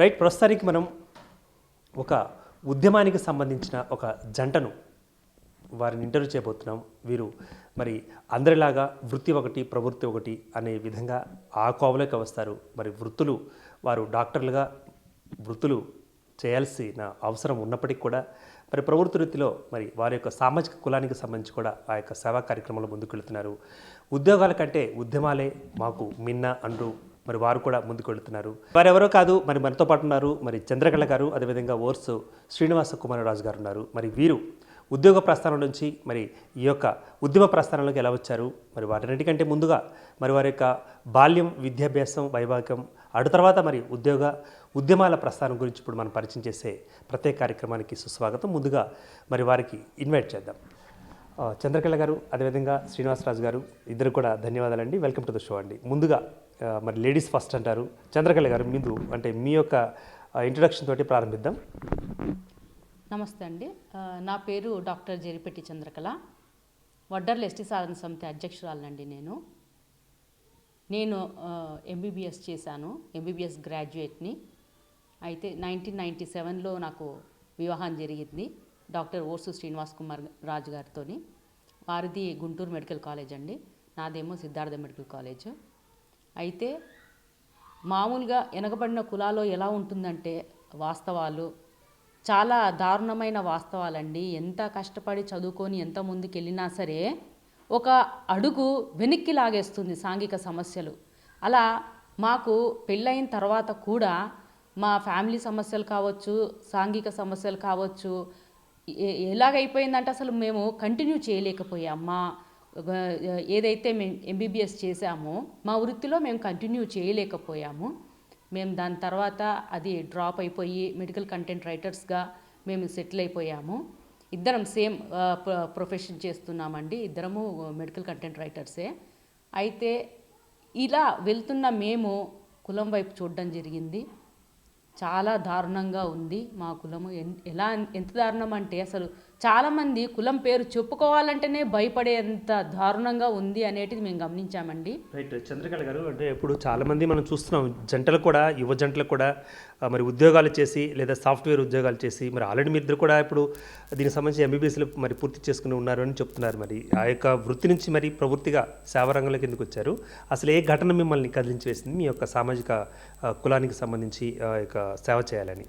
Right, ప్రస్తుతానికి మనం ఒక ఉద్యమానికి సంబంధించిన ఒక జంటను వారిని ఇంటర్వ్యూ చేయబోతున్నాం. వీరు మరి అందరిలాగా వృత్తి ఒకటి ప్రవృత్తి ఒకటి అనే విధంగా ఆ కోవలోకి వస్తారు. మరి వృత్తులు వారు డాక్టర్లుగా వృత్తులు చేయాల్సిన అవసరం ఉన్నప్పటికీ కూడా మరి ప్రవృత్తి వృత్తిలో మరి వారి యొక్క సామాజిక కులానికి సంబంధించి కూడా ఆ యొక్క సేవా కార్యక్రమంలో ముందుకు వెళుతున్నారు. ఉద్యోగాల కంటే ఉద్యమాలే మాకు మిన్న అంటూ మరి వారు కూడా ముందుకు వెళుతున్నారు. వారెవరో కాదు, మరి మనతో పాటు ఉన్నారు మరి చంద్రకళ గారు, అదేవిధంగా ఓర్సు శ్రీనివాస కుమారరాజు గారు ఉన్నారు. మరి వీరు ఉద్యోగ ప్రస్థానం నుంచి మరి ఈ యొక్క ఉద్యమ ప్రస్థానంలోకి ఎలా వచ్చారు, మరి వాటన్నిటికంటే ముందుగా మరి వారి యొక్క బాల్యం, విద్యాభ్యాసం, వైభాగం, అటు తర్వాత మరి ఉద్యమాల ప్రస్థానం గురించి ఇప్పుడు మనం పరిచయం చేసే ప్రత్యేక కార్యక్రమానికి సుస్వాగతం. ముందుగా మరి వారికి ఇన్వైట్ చేద్దాం. చంద్రకళ గారు, అదేవిధంగా శ్రీనివాసరాజు గారు, ఇద్దరు కూడా ధన్యవాదాలండి. వెల్కమ్ టు ద షో అండి. ముందుగా మరి లేడీస్ ఫస్ట్ అంటారు. చంద్రకళ గారు, ముందు అంటే మీ యొక్క ఇంట్రొడక్షన్ తోటి ప్రారంభిద్దాం. నమస్తే అండి. నా పేరు డాక్టర్ జరిపెట్టి చంద్రకళ. వడ్డర్ల ఎస్టీ సాధన సమితి అధ్యక్షురాలనండి. నేను ఎంబీబీఎస్ చేశాను, ఎంబీబీఎస్ గ్రాడ్యుయేట్ని. అయితే 1997లో నాకు వివాహం జరిగింది డాక్టర్ ఓర్సు శ్రీనివాస్ కుమార్ రాజు గారితో. వారిది గుంటూరు మెడికల్ కాలేజ్ అండి, నాదేమో సిద్ధార్థ మెడికల్ కాలేజ్. అయితే మామూలుగా వెనకబడిన కులాల్లో ఎలా ఉంటుందంటే వాస్తవాలు చాలా దారుణమైన వాస్తవాలండి. ఎంత కష్టపడి చదువుకొని ఎంత ముందుకు వెళ్ళినా సరే ఒక అడుగు వెనక్కి లాగేస్తుంది సాంఘిక సమస్యలు. అలా మాకు పెళ్ళైన తర్వాత కూడా మా ఫ్యామిలీ సమస్యలు కావచ్చు, సాంఘిక సమస్యలు కావచ్చు, ఎలాగైపోయిందంటే అసలు మేము కంటిన్యూ చేయలేకపోయాం. ఏదైతే మేము ఎంబీబీఎస్ చేశామో మా వృత్తిలో మేము కంటిన్యూ చేయలేకపోయాము. మేము దాని తర్వాత అది డ్రాప్ అయిపోయి మెడికల్ కంటెంట్ రైటర్స్గా మేము సెటిల్ అయిపోయాము. ఇద్దరం సేమ్ ప్రొఫెషన్ చేస్తున్నామండి, ఇద్దరము మెడికల్ కంటెంట్ రైటర్సే. అయితే ఇలా వెళ్తున్న మేము కులం వైపు చూడడం జరిగింది. చాలా దారుణంగా ఉంది మా కులము. ఎంత దారుణం అంటే అసలు చాలామంది కులం పేరు చెప్పుకోవాలంటేనే భయపడేంత దారుణంగా ఉంది అనేటిది మేము గమనించామండి. రైట్ చంద్రకళ గారు, అంటే ఇప్పుడు చాలామంది మనం చూస్తున్నాం, జంటలు కూడా, యువ జంటలు కూడా మరి ఉద్యోగాలు చేసి లేదా సాఫ్ట్వేర్ ఉద్యోగాలు చేసి మరి ఆల్రెడీ మీ ఇద్దరు కూడా ఇప్పుడు దీనికి సంబంధించి ఎంబీబీఎస్లు మరి పూర్తి చేసుకుని ఉన్నారు అని చెప్తున్నారు. మరి ఆ యొక్క వృత్తి నుంచి మరి ప్రవృత్తిగా సేవారంగంలోకి ఎందుకు వచ్చారు? అసలు ఏ ఘటన మిమ్మల్ని కదిలించి వేసింది మీ యొక్క సామాజిక కులానికి సంబంధించి యొక్క సేవ చేయాలని?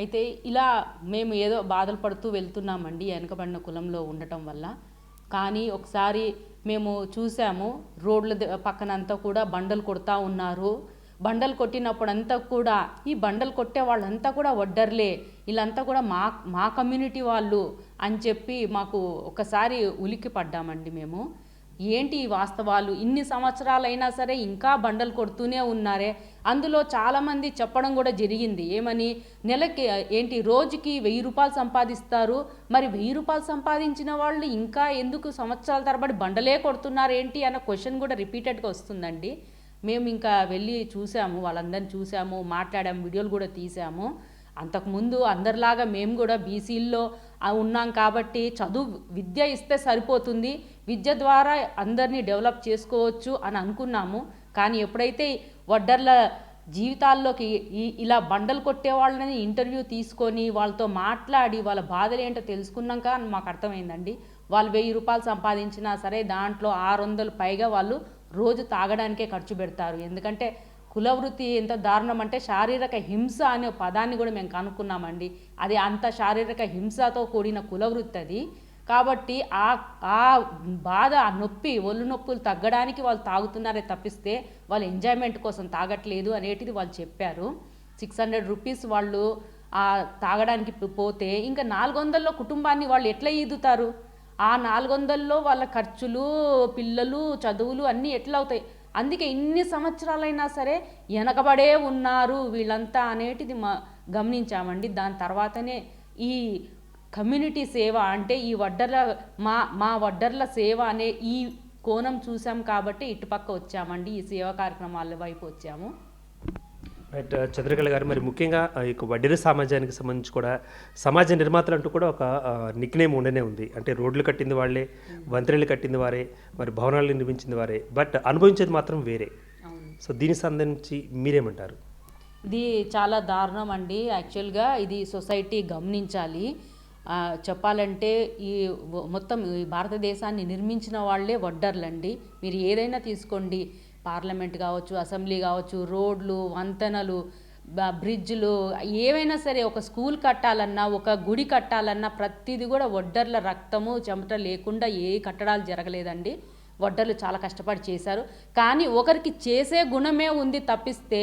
అయితే ఇలా మేము ఏదో బాధలు పడుతూ వెళ్తున్నామండి వెనకబడిన కులంలో ఉండటం వల్ల. కానీ ఒకసారి మేము చూసాము, రోడ్ల పక్కనంతా కూడా బండలు కొడతా ఉన్నారు. బండలు కొట్టినప్పుడంతా కూడా ఈ బండలు కొట్టే వాళ్ళంతా కూడా వడ్డర్లే, వీళ్ళంతా కూడా మా కమ్యూనిటీ వాళ్ళు అని చెప్పి మాకు ఒకసారి ఉలిక్కి పడ్డామండి మేము. ఏంటి ఈ వాస్తవాలు, ఇన్ని సంవత్సరాలైనా సరే ఇంకా బండలు కొడుతూనే ఉన్నారే. అందులో చాలామంది చెప్పడం కూడా జరిగింది, ఏమని, నెలకి రోజుకి 1000 రూపాయలు సంపాదిస్తారు, మరి 1000 రూపాయలు సంపాదించిన వాళ్ళు ఇంకా ఎందుకు సంవత్సరాల తరబడి బండలే కొడుతున్నారు ఏంటి అన్న క్వశ్చన్ కూడా రిపీటెడ్గా వస్తుందండి. మేము ఇంకా వెళ్ళి చూసాము, వాళ్ళందరినీ చూసాము, మాట్లాడాము, వీడియోలు కూడా తీసాము. అంతకుముందు అందరిలాగా మేము కూడా బీసీల్లో ఉన్నాం కాబట్టి విద్య ఇస్తే సరిపోతుంది, విద్య ద్వారా అందరినీ డెవలప్ చేసుకోవచ్చు అని అనుకున్నాము. కానీ ఎప్పుడైతే వడ్డర్ల జీవితాల్లోకి ఇలా బండలు కొట్టే వాళ్ళని ఇంటర్వ్యూ తీసుకొని వాళ్ళతో మాట్లాడి వాళ్ళ బాధలు ఏంటో తెలుసుకున్నాక మాకు అర్థమైందండి. వాళ్ళు 1000 రూపాయలు సంపాదించినా సరే దాంట్లో 600 పైగా వాళ్ళు రోజు తాగడానికే ఖర్చు పెడతారు. ఎందుకంటే కులవృత్తి ఎంత దారుణం అంటే శారీరక హింస అనే పదాన్ని కూడా మేము కనుక్కున్నామండి. అది అంత శారీరక హింసతో కూడిన కులవృత్తి అది. కాబట్టి ఆ బాధ, ఆ నొప్పి, ఒళ్ళు నొప్పులు తగ్గడానికి వాళ్ళు తాగుతున్నారే తప్పిస్తే వాళ్ళు ఎంజాయ్మెంట్ కోసం తాగట్లేదు అనేటిది వాళ్ళు చెప్పారు. 600 రూపీస్ వాళ్ళు తాగడానికి పోతే ఇంకా 400లో కుటుంబాన్ని వాళ్ళు ఎట్లా ఈదుతారు? ఆ 400లో వాళ్ళ ఖర్చులు, పిల్లలు, చదువులు అన్నీ ఎట్లా అవుతాయి? అందుకే ఇన్ని సంవత్సరాలైనా సరే వెనకబడే ఉన్నారు వీళ్ళంతా అనేటిది గమనించామండి. దాని తర్వాతనే ఈ కమ్యూనిటీ సేవ అంటే ఈ మా వడ్డర్ల సేవ అనే ఈ కోణం చూసాం కాబట్టి ఇటుపక్క వచ్చామండి, ఈ సేవా కార్యక్రమాల వైపు వచ్చాము. రైట్ చంద్రకళ గారు, మరి ముఖ్యంగా ఈ వడ్డెర సమాజానికి సంబంధించి కూడా సమాజ నిర్మాతలు అంటూ కూడా ఒక నిక్నేమ్ ఉండనే ఉంది. అంటే రోడ్లు కట్టింది వాళ్ళే, వంతెనలు కట్టింది వారే, మరి భవనాలు నిర్మించింది వారే, బట్ అనుభవించేది మాత్రం వేరే. సో దీనికి సంబంధించి మీరేమంటారు? ఇది చాలా దారుణం అండి. యాక్చువల్గా ఇది సొసైటీ గమనించాలి. చెప్పాలంటే ఈ మొత్తం ఈ భారతదేశాన్ని నిర్మించిన వాళ్ళే వడ్డర్లండి. మీరు ఏదైనా తీసుకోండి, పార్లమెంట్ కావచ్చు, అసెంబ్లీ కావచ్చు, రోడ్లు, వంతెనలు, బ్రిడ్జ్లు, ఏవైనా సరే, ఒక స్కూల్ కట్టాలన్నా, ఒక గుడి కట్టాలన్నా ప్రతిదీ కూడా వడ్డర్ల రక్తము చెమట లేకుండా ఏ కట్టడాలు జరగలేదండి. వడ్డర్లు చాలా కష్టపడి చేశారు. కానీ ఒకరికి చేసే గుణమే ఉంది తప్పిస్తే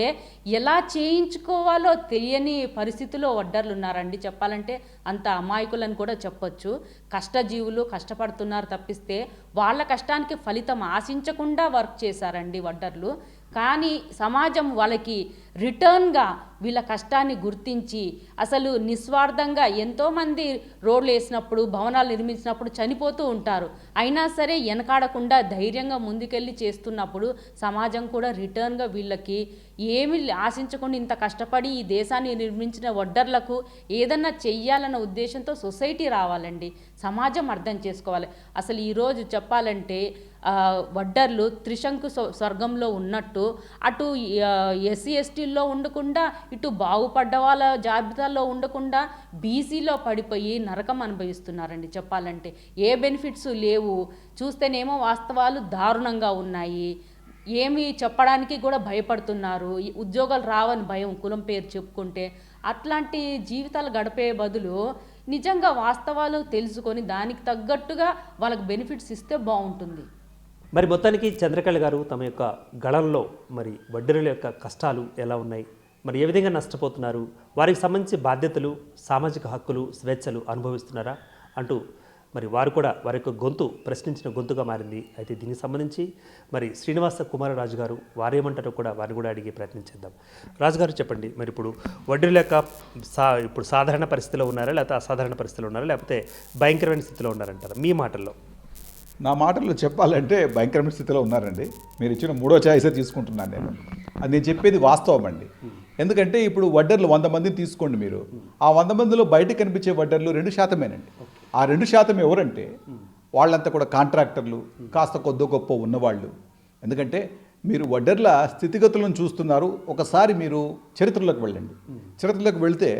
ఎలా చేయించుకోవాలో తెలియని పరిస్థితిలో వడ్డర్లు ఉన్నారండి. చెప్పాలంటే అంత అమాయకులని కూడా చెప్పొచ్చు. కష్టజీవులు కష్టపడుతున్నారు తప్పిస్తే వాళ్ళ కష్టానికి ఫలితం ఆశించకుండా వర్క్ చేశారండి వడ్డర్లు. కానీ సమాజం వాళ్ళకి రిటర్న్గా వీళ్ళ కష్టాన్ని గుర్తించి అసలు నిస్వార్థంగా ఎంతోమంది రోడ్లు వేసినప్పుడు, భవనాలు నిర్మించినప్పుడు చనిపోతూ ఉంటారు. అయినా సరే వెనకాడకుండా ధైర్యంగా ముందుకెళ్ళి చేస్తున్నప్పుడు సమాజం కూడా రిటర్న్గా వీళ్ళకి ఏమి ఆశించకుండా ఇంత కష్టపడి ఈ దేశాన్ని నిర్మించిన వడ్డర్లకు ఏదన్నా చెయ్యాలన్న ఉద్దేశంతో సొసైటీ రావాలండి. సమాజం అర్థం చేసుకోవాలి. అసలు ఈరోజు చెప్పాలంటే వడ్డర్లు త్రిశంకు స్వర్గంలో ఉన్నట్టు అటు ఎస్సీ ఎస్టీల్లో ఉండకుండా, ఇటు బాగుపడ్డ వాళ్ళ జాబితాలో ఉండకుండా బీసీలో పడిపోయి నరకం అనుభవిస్తున్నారండి. చెప్పాలంటే ఏ బెనిఫిట్స్ లేవు. చూస్తేనేమో వాస్తవాలు దారుణంగా ఉన్నాయి. ఏమి చెప్పడానికి కూడా భయపడుతున్నారు. ఉద్యోగాలు రావని భయం కులం పేరు చెప్పుకుంటే. అట్లాంటి జీవితాలు గడిపే బదులు నిజంగా వాస్తవాలు తెలుసుకొని దానికి తగ్గట్టుగా వాళ్ళకి బెనిఫిట్స్ ఇస్తే బాగుంటుంది. మరి మొత్తానికి చంద్రకళ గారు తమ యొక్క గళంలో మరి వడ్డెరుల యొక్క కష్టాలు ఎలా ఉన్నాయి, మరి ఏ విధంగా నష్టపోతున్నారు, వారికి సంబంధించి బాధ్యతలు, సామాజిక హక్కులు, స్వేచ్ఛలు అనుభవిస్తున్నారా అంటూ మరి వారు కూడా వారి యొక్క గొంతు ప్రశ్నించిన గొంతుగా మారింది. అయితే దీనికి సంబంధించి మరి శ్రీనివాస కుమారరాజు గారు వారేమంటారో కూడా వారిని కూడా అడిగే ప్రయత్నించేద్దాం. రాజుగారు చెప్పండి, మరి ఇప్పుడు వడ్డీల యొక్క ఇప్పుడు సాధారణ పరిస్థితిలో ఉన్నారా, లేకపోతే అసాధారణ పరిస్థితిలో ఉన్నారా, లేకపోతే భయంకరమైన స్థితిలో ఉన్నారంటారా మీ మాటల్లో? నా మాటల్లో చెప్పాలంటే భయంకరమైన స్థితిలో ఉన్నారండి. మీరు ఇచ్చిన మూడో ఛాయిసే తీసుకుంటున్నాను నేను. అది నేను చెప్పేది వాస్తవం అండి. ఎందుకంటే ఇప్పుడు వడ్డర్లు 100 మందిని తీసుకోండి మీరు. ఆ 100 మందిలో బయటకు కనిపించే వడ్డర్లు 2%. ఆ 2% ఎవరంటే వాళ్ళంతా కూడా కాంట్రాక్టర్లు, కాస్త కొద్ది గొప్ప ఉన్నవాళ్ళు. ఎందుకంటే మీరు వడ్డర్ల స్థితిగతులను చూస్తున్నారు. ఒకసారి మీరు చరిత్రలోకి వెళ్ళండి. చరిత్రలోకి వెళ్తే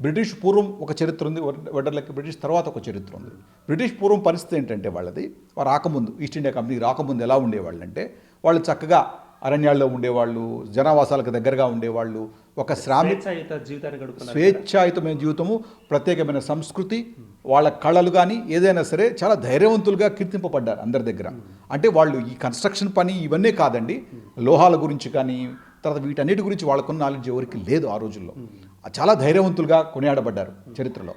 బ్రిటిష్ పూర్వం ఒక చరిత్ర ఉంది వడ్డర్లకి, బ్రిటిష్ తర్వాత ఒక చరిత్ర ఉంది. బ్రిటిష్ పూర్వం పరిస్థితి ఏంటంటే వాళ్ళది రాకముందు, ఈస్ట్ ఇండియా కంపెనీ రాకముందు ఎలా ఉండేవాళ్ళు అంటే వాళ్ళు చక్కగా అరణ్యాల్లో ఉండేవాళ్ళు, జనావాసాలకు దగ్గరగా ఉండేవాళ్ళు, ఒక స్వేచ్ఛాయుతమైన జీవితము, ప్రత్యేకమైన సంస్కృతి, వాళ్ళ కళలు కానీ ఏదైనా సరే చాలా ధైర్యవంతులుగా కీర్తింపబడ్డారు అందరి దగ్గర. అంటే వాళ్ళు ఈ కన్స్ట్రక్షన్ పని ఇవన్నీ కాదండి, లోహాల గురించి కానీ తర్వాత వీటన్నిటి గురించి వాళ్ళకున్న నాలెడ్జ్ ఎవరికి లేదు ఆ రోజుల్లో. చాలా ధైర్యవంతులుగా కొనియాడబడ్డారు చరిత్రలో.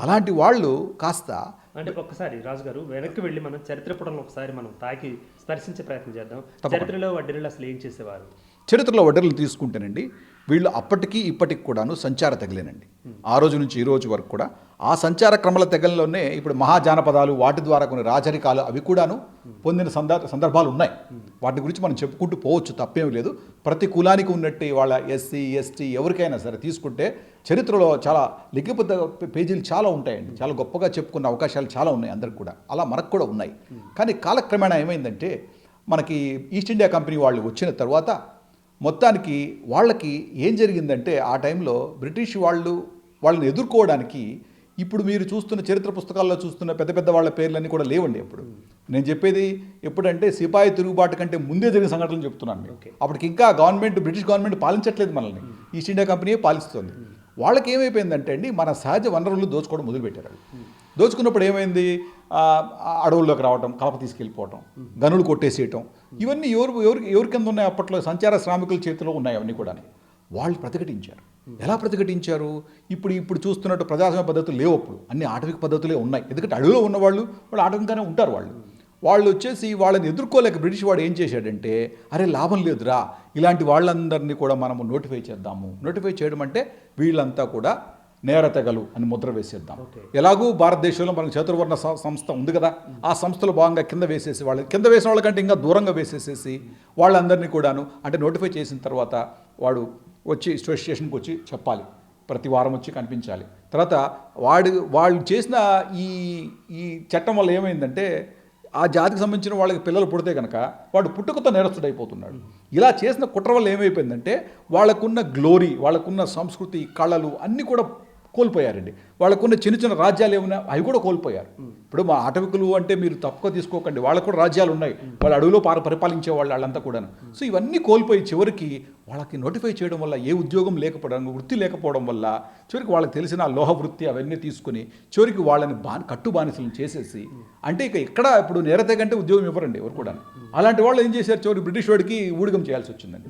అలాంటి వాళ్ళు కాస్త అంటే ఒక్కసారి రాజుగారు వెనక్కి వెళ్ళి మనం చరిత్ర పుటంలో ఒకసారి మనం తాకి స్పర్శించే ప్రయత్నం చేద్దాం. చరిత్రలో వడ్డీలు అసలు ఏం చేసేవారు? చరిత్రలో వడ్డీలు తీసుకుంటేనండి వీళ్ళు అప్పటికి ఇప్పటికి కూడాను సంచార తెగలేనండి. ఆ రోజు నుంచి ఈ రోజు వరకు కూడా ఆ సంచార క్రమాల తెగల్లోనే ఇప్పుడు మహాజానపదాలు, వాటి ద్వారా కొన్ని రాజరికాలు అవి కూడాను పొందిన సందర్భాలు ఉన్నాయి. వాటి గురించి మనం చెప్పుకుంటూ పోవచ్చు, తప్పేమీ లేదు. ప్రతి కులానికి ఉన్నట్టు వాళ్ళ ఎస్సీ ఎస్టీ ఎవరికైనా సరే తీసుకుంటే చరిత్రలో చాలా లిఖిత పేజీలు చాలా ఉంటాయండి. చాలా గొప్పగా చెప్పుకున్న అవకాశాలు చాలా ఉన్నాయి అందరికి కూడా. అలా మనకు కూడా ఉన్నాయి. కానీ కాలక్రమేణా ఏమైందంటే మనకి ఈస్ట్ ఇండియా కంపెనీ వాళ్ళు వచ్చిన తర్వాత మొత్తానికి వాళ్ళకి ఏం జరిగిందంటే ఆ టైంలో బ్రిటిష్ వాళ్ళని ఎదుర్కోవడానికి ఇప్పుడు మీరు చూస్తున్న చరిత్ర పుస్తకాల్లో చూస్తున్న పెద్ద పెద్ద వాళ్ళ పేర్లన్నీ కూడా లేవండి. అప్పుడు నేను చెప్పేది ఎప్పుడంటే సిపాయి తిరుగుబాటు కంటే ముందే జరిగిన సంఘటనలు చెప్తున్నాను మీకు. అప్పటికి ఇంకా బ్రిటిష్ గవర్నమెంట్ పాలించట్లేదు మనల్ని, ఈస్ట్ ఇండియా కంపెనీయే పాలిస్తుంది. వాళ్ళకి ఏమైపోయిందంటే అండి మన సహజ వనరులు దోచుకోవడం మొదలుపెట్టారు. దోచుకున్నప్పుడు ఏమైంది, అడవుల్లోకి రావటం, కలప తీసుకెళ్ళిపోవటం, గనులు కొట్టేసేయటం, ఇవన్నీ ఎవరి కింద ఉన్నాయి అప్పట్లో సంచార శ్రామికుల చేతిలో ఉన్నాయి. అవన్నీ కూడా వాళ్ళు ప్రతిఘటించారు. ఎలా ప్రతిఘటించారు? ఇప్పుడు చూస్తున్నట్టు ప్రజాస్వామ్య పద్ధతులు లేవు, అప్పుడు అన్ని ఆటవిక పద్ధతులే ఉన్నాయి. ఎందుకంటే అడవిలో ఉన్నవాళ్ళు ఆటవికంగానే ఉంటారు. వాళ్ళు వచ్చేసి వాళ్ళని ఎదుర్కోలేక బ్రిటిష్ వాడు ఏం చేశాడంటే, అరే లాభం లేదురా, ఇలాంటి వాళ్ళందరినీ కూడా మనము నోటిఫై చేద్దాము. నోటిఫై చేయడం అంటే వీళ్ళంతా కూడా నేరతెగలు అని ముద్ర వేసేద్దాం. ఎలాగూ భారతదేశంలో మనకు చతుర్వర్ణ సంస్థ ఉంది కదా, ఆ సంస్థలో భాగంగా కింద వేసిన వాళ్ళకంటే ఇంకా దూరంగా వేసేసేసి వాళ్ళందరినీ కూడాను అంటే నోటిఫై చేసిన తర్వాత వాడు వచ్చి స్టేషన్కి వచ్చి చెప్పాలి, ప్రతి వారం వచ్చి కనిపించాలి. తర్వాత వాళ్ళు చేసిన ఈ చట్టం వల్ల ఏమైందంటే ఆ జాతికి సంబంధించిన వాళ్ళకి పిల్లలు పుడితే కనుక వాడు పుట్టుకతో నేరస్తుడైపోతున్నాడు. ఇలా చేసిన కుట్ర వల్ల ఏమైపోయిందంటే వాళ్ళకున్న గ్లోరీ, వాళ్ళకున్న సంస్కృతి, కళలు అన్నీ కూడా కోల్పోయారండి. వాళ్ళకున్న చిన్న చిన్న రాజ్యాలు ఏమైనా అవి కూడా కోల్పోయారు. ఇప్పుడు మా ఆటవికులు అంటే మీరు తక్కువ తీసుకోకండి, వాళ్ళకు కూడా రాజ్యాలు ఉన్నాయి, వాళ్ళు అడవిలో పరిపాలించే వాళ్ళంతా కూడాను. సో ఇవన్నీ కోల్పోయి చివరికి వాళ్ళకి నోటిఫై చేయడం వల్ల ఏ ఉద్యోగం లేకపోవడం, వృత్తి లేకపోవడం వల్ల చివరికి వాళ్ళకి తెలిసిన లోహ వృత్తి అవన్నీ తీసుకుని చివరికి వాళ్ళని కట్టు బానిసలను చేసేసి, అంటే ఇక ఇక్కడ ఇప్పుడు నేరతే కంటే ఉద్యోగం ఇవ్వరండి ఎవరు కూడా. అలాంటి వాళ్ళు ఏం చేశారు, చివరికి బ్రిటిష్ వాడికి ఊడిగం చేయాల్సి వచ్చిందండి.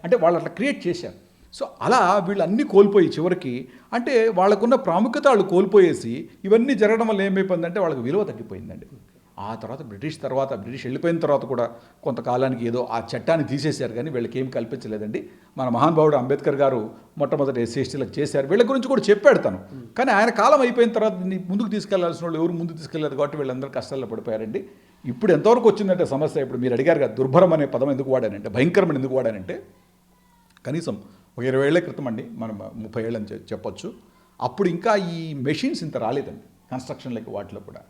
అంటే వాళ్ళు అట్లా క్రియేట్ చేశారు. సో అలా వీళ్ళు అన్నీ కోల్పోయి చివరికి అంటే వాళ్ళకున్న ప్రాముఖ్యత వాళ్ళు కోల్పోయేసి ఇవన్నీ జరగడం వల్ల ఏమైపోయిందంటే వాళ్ళకి విలువ తగ్గిపోయిందండి. ఆ తర్వాత బ్రిటిష్ వెళ్ళిపోయిన తర్వాత కూడా కొంతకాలానికి ఏదో ఆ చట్టాన్ని తీసేశారు, కానీ వీళ్ళకి ఏం కల్పించలేదండి. మన మహానుభావుడు అంబేద్కర్ గారు మొట్టమొదటి ఎస్సీ ఎస్టీలకు చేశారు, వీళ్ళ గురించి కూడా చెప్పాడు తను. కానీ ఆయన కాలం అయిపోయిన తర్వాత ముందుకు తీసుకెళ్లాల్సిన వాళ్ళు ఎవరు ముందుకు తీసుకెళ్లేదు కాబట్టి వీళ్ళందరూ కష్టాల్లో పడిపోయారండి. ఇప్పుడు ఎంతవరకు వచ్చిందంటే సమస్య, ఇప్పుడు మీరు అడిగారు కదా దుర్భరం అనే పదం ఎందుకు వాడానంటే, భయంకరమని ఎందుకు వాడానంటే, కనీసం ఒక 20 ఏళ్ల క్రితం అండి, మనం 30 ఏళ్ళని చెప్పొచ్చు. అప్పుడు ఇంకా ఈ మెషిన్స్ ఇంత రాలేదండి కన్స్ట్రక్షన్లకి వాటిలో కూడా.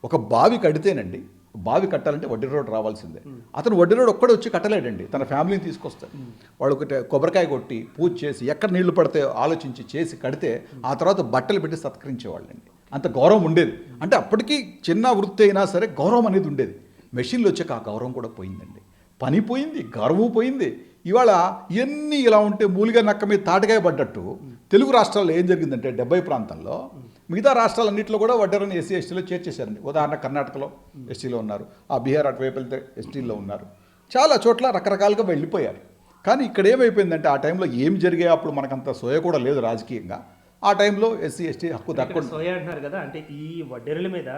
ఒక బావి కడితేనండి, బావి కట్టాలంటే వడ్డీ రోడ్ రావాల్సిందే. అతను వడ్డీ రోడ్ ఒక్కడే వచ్చి కట్టలేడండి, తన ఫ్యామిలీని తీసుకొస్తాడు. వాళ్ళు ఒకటి కొబ్బరికాయ కొట్టి పూజ చేసి ఎక్కడ నీళ్లు పడితే ఆలోచించి చేసి కడితే ఆ తర్వాత బట్టలు పెట్టి సత్కరించేవాళ్ళండి. అంత గౌరవం ఉండేది. అంటే అప్పటికీ చిన్న వృత్తి అయినా సరే గౌరవం అనేది ఉండేది. మెషిన్లు వచ్చాక ఆ గౌరవం కూడా పోయిందండి, పని పోయింది, గౌరవం పోయింది. ఇవాళ ఇవన్నీ ఇలా ఉంటే మూలిగా నక్క మీద తాటకాయ పడ్డట్టు తెలుగు రాష్ట్రాల్లో ఏం జరిగిందంటే 70 ప్రాంతాల్లో మిగతా రాష్ట్రాలన్నింటిలో కూడా వడ్డరని ఎస్సీ ఎస్టీలో చేర్చేశారండి. ఉదాహరణ కర్ణాటకలో ఎస్టీలో ఉన్నారు, ఆ బీహార్ అటువైపు వెళ్తే ఎస్టీలో ఉన్నారు, చాలా చోట్ల రకరకాలుగా వెళ్ళిపోయారు. కానీ ఇక్కడ ఏమైపోయిందంటే ఆ టైంలో ఏం జరిగాయి అప్పుడు మనకంత సోయ కూడా లేదు రాజకీయంగా. ఆ టైంలో ఎస్సీ ఎస్టీ హక్కు దక్కకుండా సోయ అంటున్నారు కదా, అంటే ఈ వడ్డెరుల మీద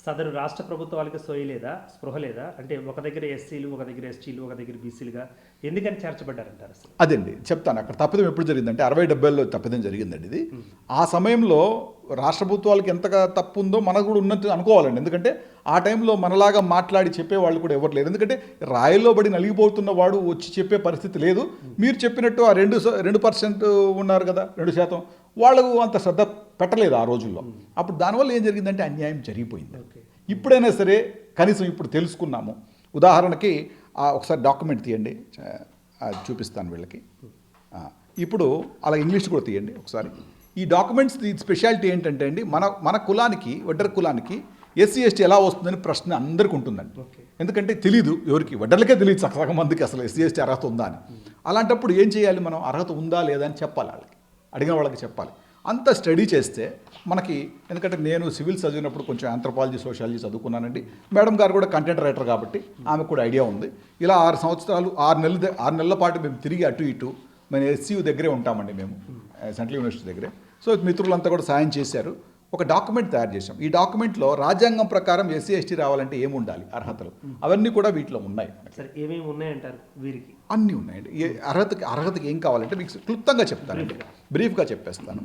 సదరు రాష్ట్ర ప్రభుత్వాలకి సోయి లేదా, స్పృహ లేదా? అంటే ఒక దగ్గర ఎస్సీలు, ఒక దగ్గర ఎస్టీలు, ఒక దగ్గర బీసీలుగా ఎందుకని చేర్చబడ్డారంటారు అసలు? అదండి చెప్తాను. అక్కడ తప్పిదం ఎప్పుడు జరిగిందంటే 60-70లో తప్పిదం జరిగిందండి ఇది. ఆ సమయంలో రాష్ట్ర ప్రభుత్వాలకి ఎంతగా తప్పు ఉందో మనకు కూడా ఉన్నట్టు అనుకోవాలండి. ఎందుకంటే ఆ టైంలో మనలాగా మాట్లాడి చెప్పేవాళ్ళు కూడా ఎవరు లేరు. ఎందుకంటే రాయల్లో పడి నలిగిపోతున్న వాడు వచ్చి చెప్పే పరిస్థితి లేదు. మీరు చెప్పినట్టు ఆ 2% ఉన్నారు కదా, 2%, వాళ్ళకు అంత శ్రద్ధ పెట్టలేదు ఆ రోజుల్లో. అప్పుడు దానివల్ల ఏం జరిగిందంటే అన్యాయం జరిగిపోయింది. ఇప్పుడైనా సరే కనీసం ఇప్పుడు తెలుసుకున్నాము. ఉదాహరణకి ఒకసారి డాక్యుమెంట్ తీయండి, చూపిస్తాను వీళ్ళకి. ఇప్పుడు అలా ఇంగ్లీష్ కూడా తీయండి ఒకసారి. ఈ డాక్యుమెంట్స్ స్పెషాలిటీ ఏంటంటే అండి, మన కులానికి, వడ్డర కులానికి ఎస్సీ ఎస్టీ ఎలా వస్తుందని ప్రశ్న అందరికీ ఉంటుందండి. ఎందుకంటే తెలీదు ఎవరికి, వడ్డర్లకే తెలియదు సగం మందికి అసలు ఎస్సీ ఎస్టీ అర్హత ఉందా అని. అలాంటప్పుడు ఏం చేయాలి, మనం అర్హత ఉందా లేదా అని చెప్పాలి వాళ్ళకి, అడిగిన వాళ్ళకి చెప్పాలి. అంత స్టడీ చేస్తే మనకి, ఎందుకంటే నేను సివిల్ చదివినప్పుడు కొంచెం ఆంథ్రోపాలజీ సోషాలజీ చదువుకున్నానండి. మేడం గారు కూడా కంటెంట్ రైటర్ కాబట్టి ఆమెకు కూడా ఐడియా ఉంది. ఇలా 6 సంవత్సరాలు 6 నెలల పాటు మేము తిరిగి అటు ఇటు మేము ఎస్సీయూ దగ్గరే ఉంటామండి, మేము సెంట్రల్ యూనివర్సిటీ దగ్గరే. సో మిత్రులంతా కూడా సాయం చేశారు. ఒక డాక్యుమెంట్ తయారు చేసాం. ఈ డాక్యుమెంట్లో రాజ్యాంగం ప్రకారం ఎస్సీ ఎస్టీ రావాలంటే ఏమి ఉండాలి, అర్హతలు అవన్నీ కూడా వీటిలో ఉన్నాయి. సరే, ఏమేమి ఉన్నాయంటారు వీరికి? అన్నీ ఉన్నాయండి. అర్హతకి ఏం కావాలంటే మీకు క్లుప్తంగా చెప్తానండి, బ్రీఫ్గా చెప్పేస్తాను.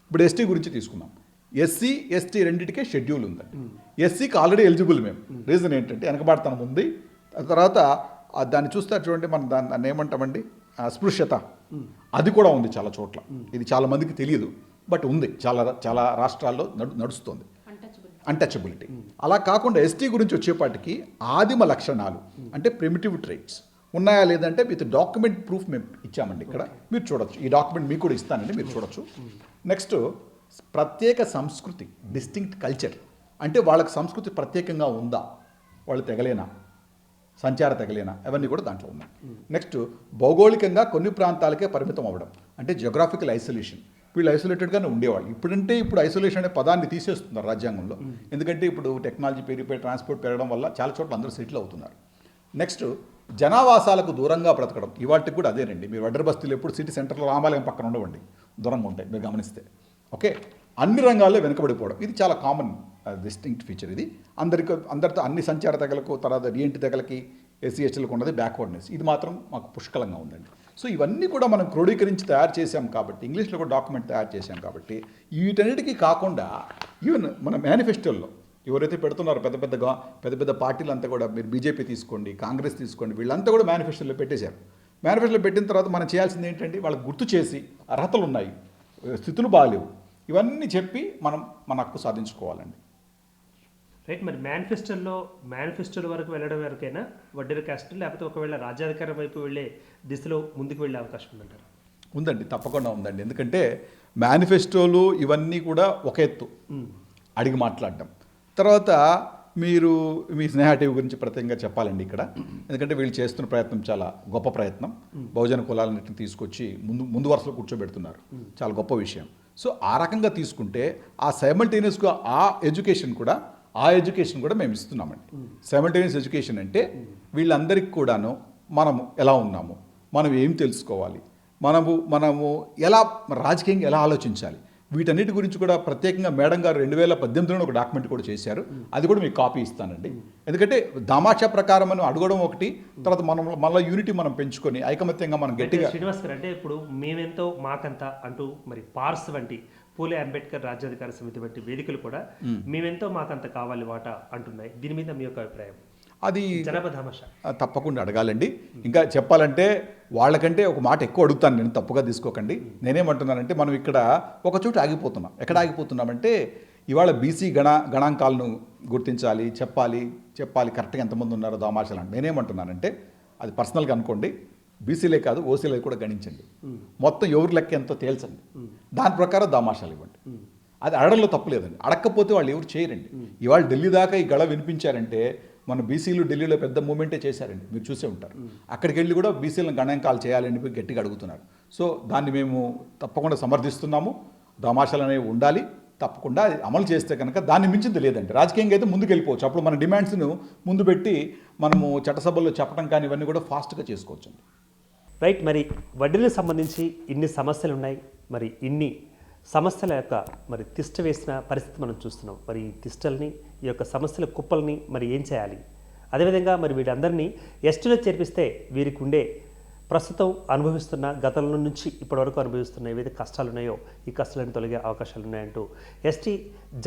ఇప్పుడు ఎస్టీ గురించి తీసుకున్నాం. ఎస్సీ ఎస్టీ రెండింటికే షెడ్యూల్ ఉందండి. ఎస్సీకి ఆల్రెడీ ఎలిజిబుల్ మేము. రీజన్ ఏంటంటే వెనకబాటుతనం ఉంది. తర్వాత దాన్ని చూస్తారు చూడండి, మనం దాన్ని ఏమంటామండి, స్పృశ్యత, అది కూడా ఉంది చాలా చోట్ల. ఇది చాలా మందికి తెలియదు, బట్ ఉంది, చాలా రాష్ట్రాల్లో నడుస్తుంది అన్టచబిలిటీ. అలా కాకుండా ఎస్టీ గురించి వచ్చేపాటికి ఆదిమ లక్షణాలు అంటే ప్రిమిటివ్ ట్రైట్స్ ఉన్నాయా లేదంటే విత్ డాక్యుమెంట్ ప్రూఫ్ మేము ఇచ్చామండి. ఇక్కడ మీరు చూడొచ్చు, ఈ డాక్యుమెంట్ మీకు కూడా ఇస్తానండి, మీరు చూడొచ్చు. నెక్స్ట్ ప్రత్యేక సంస్కృతి, డిస్టింక్ట్ కల్చర్, అంటే వాళ్ళకి సంస్కృతి ప్రత్యేకంగా ఉందా, వాళ్ళు తెగలేనా, సంచార తెగలేనా, అవన్నీ కూడా దాంట్లో ఉన్నాయి. నెక్స్ట్ భౌగోళికంగా కొన్ని ప్రాంతాలకే పరిమితం అవ్వడం, అంటే జియోగ్రాఫికల్ ఐసోలేషన్. వీళ్ళు ఐసోలేటెడ్గానే ఉండేవాళ్ళు. ఇప్పుడు ఐసోలేషన్ అనే పదాన్ని తీసేస్తున్నారు రాజ్యాంగంలో. ఎందుకంటే ఇప్పుడు టెక్నాలజీ పెరిగిపోయి ట్రాన్స్పోర్ట్ పెరగడం వల్ల చాలా చోట్ల అందరూ సెటిల్ అవుతున్నారు. నెక్స్ట్ జనావాసాలకు దూరంగా బ్రతకడం, ఇవాటికి కూడా అదేనండి. మీరు వడ్డర బస్తీలు ఎప్పుడు సిటీ సెంటర్లో రామాలయం పక్కన ఉండవండి, దూరంగా ఉంటాయి మీరు గమనిస్తే. ఓకే, అన్ని రంగాల్లో వెనుకబడిపోవడం, ఇది చాలా కామన్ డిస్టింక్ట్ ఫీచర్. ఇది అందరితో అన్ని సంచార తెగలకు, తర్వాత రీఎంట్రీ తెగలకి, ఎస్సీ ఎస్టీలకు ఉన్నది బ్యాక్వర్డ్నెస్, ఇది మాత్రం మాకు పుష్కలంగా ఉందండి. సో ఇవన్నీ కూడా మనం క్రోడీకరించి తయారు చేశాం కాబట్టి, ఇంగ్లీష్లో కూడా డాక్యుమెంట్ తయారు చేశాం కాబట్టి, వీటన్నిటికీ కాకుండా ఈవెన్ మన మేనిఫెస్టోల్లో ఎవరైతే పెడుతున్నారో పెద్ద పెద్ద పార్టీలు అంతా కూడా, మీరు బీజేపీ తీసుకోండి, కాంగ్రెస్ తీసుకోండి, వీళ్ళంతా కూడా మేనిఫెస్టోలో పెట్టేశారు. మేనిఫెస్టోలో పెట్టిన తర్వాత మనం చేయాల్సింది ఏంటంటే, వాళ్ళకి గుర్తు చేసి అర్హతలు ఉన్నాయి, స్థితులు బాగాలేవు, ఇవన్నీ చెప్పి మనం మన హక్కు సాధించుకోవాలండి. రైట్. మరి మేనిఫెస్టోల వరకు వెళ్ళడం వరకైనా వడ్డెర క్యాస్ట్, లేకపోతే ఒకవేళ రాజ్యాధికారం వైపు వెళ్ళే దిశలో ముందుకు వెళ్ళే అవకాశం ఉందంటారు? ఉందండి, తప్పకుండా ఉందండి. ఎందుకంటే మేనిఫెస్టోలు ఇవన్నీ కూడా ఒక ఎత్తు అడిగి మాట్లాడడం. తర్వాత మీరు మీ స్నేహ టీవీ గురించి ప్రత్యేకంగా చెప్పాలండి ఇక్కడ. ఎందుకంటే వీళ్ళు చేస్తున్న ప్రయత్నం చాలా గొప్ప ప్రయత్నం. బహుజన కులాలన్నింటిని తీసుకొచ్చి ముందు వరుసలో కూర్చోబెడుతున్నారు. చాలా గొప్ప విషయం. సో ఆ రకంగా తీసుకుంటే ఆ సైమల్టేనియస్గా ఆ ఎడ్యుకేషన్ కూడా మేము ఇస్తున్నామండి. సైమల్టేనియస్ ఎడ్యుకేషన్ అంటే వీళ్ళందరికీ కూడాను మనము ఎలా ఉన్నాము, మనం ఏం తెలుసుకోవాలి, మనము ఎలా రాజకీయంగా ఎలా ఆలోచించాలి, వీటన్నిటి గురించి కూడా ప్రత్యేకంగా మేడం గారు 2018లో ఒక డాక్యుమెంట్ కూడా చేశారు. అది కూడా మీకు కాపీ ఇస్తానండి. ఎందుకంటే దామాషా ప్రకారం మనం అడగడం ఒకటి, తర్వాత మళ్ళీ యూనిటీ మనం పెంచుకొని ఐకమత్యంగా మనం గట్టిగా. శ్రీనివాస్ గారు, అంటే ఇప్పుడు మేమెంతో మాకంత అంటూ మరి పార్స్ వంటి పూలే అంబేద్కర్ రాజ్యాధికార సమితి వంటి వేదికలు కూడా మేమెంతో మాకంత కావాలి వాటా అంటున్నాయి. దీని మీద మీ యొక్క అభిప్రాయం? అది జనాభా తప్పకుండా అడగాలండి. ఇంకా చెప్పాలంటే వాళ్ళకంటే ఒక మాట ఎక్కువ అడుగుతాను నేను, తప్పుగా తీసుకోకండి. నేనేమంటున్నానంటే మనం ఇక్కడ ఒక చోట ఆగిపోతున్నాం. ఎక్కడ ఆగిపోతున్నామంటే ఇవాళ బీసీ గణాంకాలను గుర్తించాలి, చెప్పాలి కరెక్ట్గా ఎంతమంది ఉన్నారో దామాషాలు అంటే. నేనేమంటున్నానంటే అది పర్సనల్గా అనుకోండి, బీసీలే కాదు ఓసీలే కూడా గణించండి, మొత్తం ఎవరి లెక్క ఎంతో తేల్చండి, దాని ప్రకారం దామాషాలు ఇవ్వండి. అది అడగడంలో తప్పు లేదండి. అడగకపోతే వాళ్ళు ఎవరు చేయరండి. ఇవాళ ఢిల్లీ దాకా ఈ గళ వినిపించారంటే మన బీసీలు ఢిల్లీలో పెద్ద మూమెంటే చేశారండి, మీరు చూసే ఉంటారు. అక్కడికి వెళ్ళి కూడా బీసీలను గణాంకాలు చేయాలని గట్టిగా అడుగుతున్నారు. సో దాన్ని మేము తప్పకుండా సమర్థిస్తున్నాము. దామాషాలు అనేవి ఉండాలి, తప్పకుండా అది అమలు చేస్తే కనుక దాన్ని మించింది లేదండి. రాజకీయంగా అయితే ముందుకు వెళ్ళిపోవచ్చు. అప్పుడు మన డిమాండ్స్ను ముందు పెట్టి మనము చట్టసభల్లో చెప్పడం కానీ ఇవన్నీ కూడా ఫాస్ట్గా చేసుకోవచ్చు అండి. రైట్. మరి వడ్డీలకు సంబంధించి ఇన్ని సమస్యలు ఉన్నాయి. మరి ఇన్ని సమస్యల యొక్క మరి తిష్ట వేసిన పరిస్థితి మనం చూస్తున్నాం. మరి ఈ తిష్టల్ని, ఈ యొక్క సమస్యల కుప్పల్ని మరి ఏం చేయాలి? అదేవిధంగా మరి వీళ్ళందరినీ ఎస్టీలో చేర్పిస్తే వీరికి ఉండే ప్రస్తుతం అనుభవిస్తున్న గతంలో నుంచి ఇప్పటివరకు అనుభవిస్తున్న ఏవైతే కష్టాలు ఉన్నాయో ఈ కష్టాలను తొలగే అవకాశాలు ఉన్నాయంటూ ఎస్టీ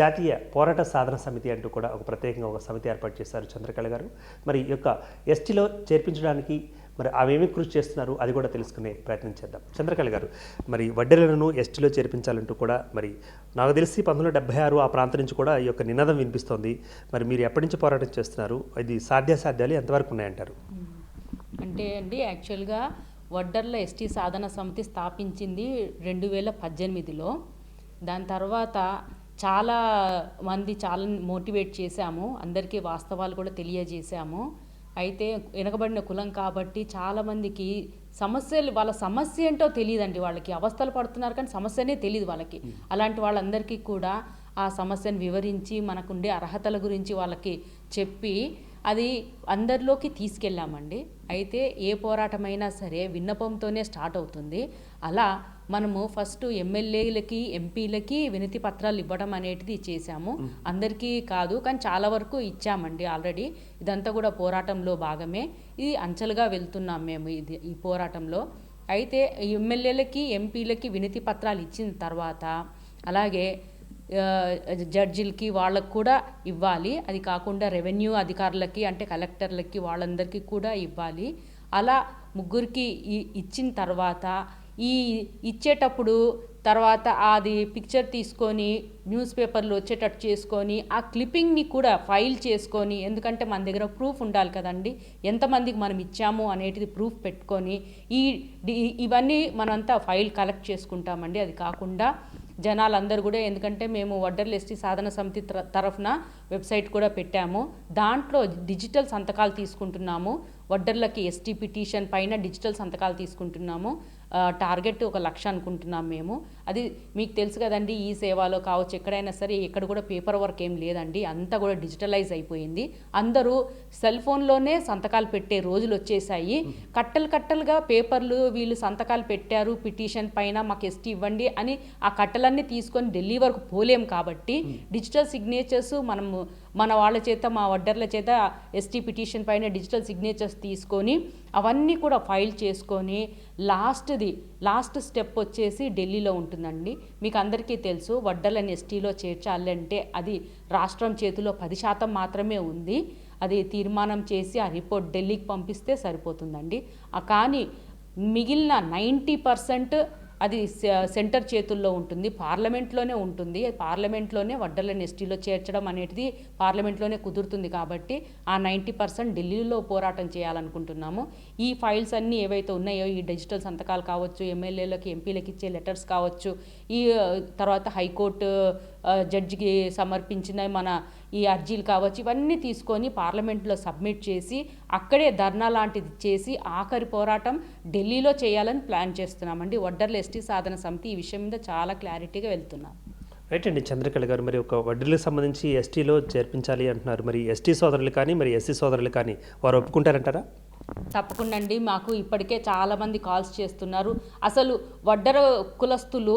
జాతీయ పోరాట సాధన సమితి అంటూ కూడా ఒక ప్రత్యేకంగా ఒక సమితి ఏర్పాటు చేశారు చంద్రకళ గారు. మరి ఈ యొక్క ఎస్టీలో చేర్పించడానికి మరి అవేమి కృషి చేస్తున్నారు అది కూడా తెలుసుకునే ప్రయత్నం చేద్దాం. చంద్రకళ గారు, మరి వడ్డెరలను ఎస్టీలో చేర్పించాలంటూ కూడా మరి నాకు తెలిసి 1976 ఆ ప్రాంతం నుంచి కూడా ఈ యొక్క నినాదం వినిపిస్తోంది. మరి మీరు ఎప్పటి నుంచి పోరాటం చేస్తున్నారు? ఇది సాధ్యాసాధ్యాలు ఎంతవరకు ఉన్నాయంటారు? అంటే అండి, యాక్చువల్గా వడ్డర్ల ఎస్టీ సాధన సమితి స్థాపించింది 2018లో. దాని తర్వాత చాలా మోటివేట్ చేశాము, అందరికీ వాస్తవాలు కూడా తెలియజేశాము. అయితే వెనకబడిన కులం కాబట్టి చాలామందికి వాళ్ళ సమస్య ఏంటో తెలియదండి. వాళ్ళకి అవస్థలు పడుతున్నారు కానీ సమస్యనే తెలియదు వాళ్ళకి. అలాంటి వాళ్ళందరికీ కూడా ఆ సమస్యను వివరించి మనకుండే అర్హతల గురించి వాళ్ళకి చెప్పి అది అందరిలోకి తీసుకెళ్ళామండి. అయితే ఏ పోరాటమైనా సరే విన్నపంతోనే స్టార్ట్ అవుతుంది. అలా మనము ఫస్ట్ ఎమ్మెల్యేలకి, ఎంపీలకి వినతి పత్రాలు ఇవ్వడం అనేది చేశాము. అందరికీ కాదు కానీ చాలా వరకు ఇచ్చామండి ఆల్రెడీ. ఇదంతా కూడా పోరాటంలో భాగమే. ఇది అంచెలుగా వెళ్తున్నాం మేము ఈ పోరాటంలో. అయితే ఎమ్మెల్యేలకి, ఎంపీలకి వినతి పత్రాలు ఇచ్చిన తర్వాత అలాగే జడ్జిలకి వాళ్ళకు కూడా ఇవ్వాలి. అది కాకుండా రెవెన్యూ అధికారులకి అంటే కలెక్టర్లకి వాళ్ళందరికీ కూడా ఇవ్వాలి. అలా ముగ్గురికి ఇచ్చిన తర్వాత ఇచ్చేటప్పుడు తర్వాత అది పిక్చర్ తీసుకొని న్యూస్ పేపర్లో వచ్చేటట్టు చేసుకొని ఆ క్లిప్పింగ్ని కూడా ఫైల్ చేసుకొని, ఎందుకంటే మన దగ్గర ప్రూఫ్ ఉండాలి కదండి, ఎంతమందికి మనం ఇచ్చాము అనేటిది ప్రూఫ్ పెట్టుకొని ఇవన్నీ మనంతా ఫైల్ కలెక్ట్ చేసుకుంటామండి. అది కాకుండా జనాలందరూ కూడా, ఎందుకంటే మేము వడ్డర్ల ఎస్టీ సాధన సమితి తరఫున వెబ్సైట్ కూడా పెట్టాము. దాంట్లో డిజిటల్ సంతకాలు తీసుకుంటున్నాము. వడ్డర్లకి ఎస్టీ పిటిషన్ పైన డిజిటల్ సంతకాలు తీసుకుంటున్నాము. టార్గెట్ 1,00,000 అనుకుంటున్నాం మేము. అది మీకు తెలుసు కదండి, ఈ సేవలో కావచ్చు ఎక్కడైనా సరే ఎక్కడ కూడా పేపర్ వర్క్ ఏం లేదండి, అంతా కూడా డిజిటలైజ్ అయిపోయింది. అందరూ సెల్ ఫోన్లోనే సంతకాలు పెట్టే రోజులు వచ్చేసాయి. కట్టలుగా పేపర్లు వీళ్ళు సంతకాలు పెట్టారు పిటిషన్ పైన, మాకు ఎస్టీ ఇవ్వండి అని ఆ కట్టలన్నీ తీసుకొని ఢిల్లీ వరకు పోలేం కాబట్టి డిజిటల్ సిగ్నేచర్స్ మనము మన వాళ్ళ చేత, మా వడ్డర్ల చేత ఎస్టీ పిటిషన్ పైన డిజిటల్ సిగ్నేచర్స్ తీసుకొని అవన్నీ కూడా ఫైల్ చేసుకొని లాస్ట్ స్టెప్ వచ్చేసి ఢిల్లీలో ఉంటుందండి. మీకు అందరికీ తెలుసు, వడ్డర్లను ఎస్టీలో చేర్చాలంటే అది రాష్ట్రం చేతిలో 10% మాత్రమే ఉంది. అది తీర్మానం చేసి ఆ రిపోర్ట్ ఢిల్లీకి పంపిస్తే సరిపోతుందండి. కానీ మిగిలిన 90% అది సెంటర్ చేతుల్లో ఉంటుంది, పార్లమెంట్లోనే ఉంటుంది. పార్లమెంట్లోనే వడ్డర్లను ఎస్టీలో చేర్చడం అనేది పార్లమెంట్లోనే కుదురుతుంది. కాబట్టి ఆ 90% ఢిల్లీలో పోరాటం చేయాలనుకుంటున్నాము. ఈ ఫైల్స్ అన్నీ ఏవైతే ఉన్నాయో, ఈ డిజిటల్ సంతకాలు కావచ్చు, ఎమ్మెల్యేలకి ఎంపీలకి ఇచ్చే లెటర్స్ కావచ్చు, ఈ తర్వాత హైకోర్టు జడ్జికి సమర్పించిన మన ఈ అర్జీలు కావచ్చు, ఇవన్నీ తీసుకొని పార్లమెంట్లో సబ్మిట్ చేసి అక్కడే ధర్నా లాంటిది చేసి ఆఖరి పోరాటం ఢిల్లీలో చేయాలని ప్లాన్ చేస్తున్నామండి. వడ్డర్ల ఎస్టీ సాధన సమితి ఈ విషయం మీద చాలా క్లారిటీగా వెళ్తున్నాం. రైట్ అండి. చంద్రకళ గారు, మరి ఒక వడ్డీలకు సంబంధించి ఎస్టీలో చేర్పించాలి అంటున్నారు. మరి ఎస్టీ సోదరులు కానీ మరి ఎస్సీ సోదరులు కానీ వారు ఒప్పుకుంటారంటారా? తప్పకుండా అండి. మాకు ఇప్పటికే చాలామంది కాల్స్ చేస్తున్నారు. అసలు వడ్డర కులస్తులు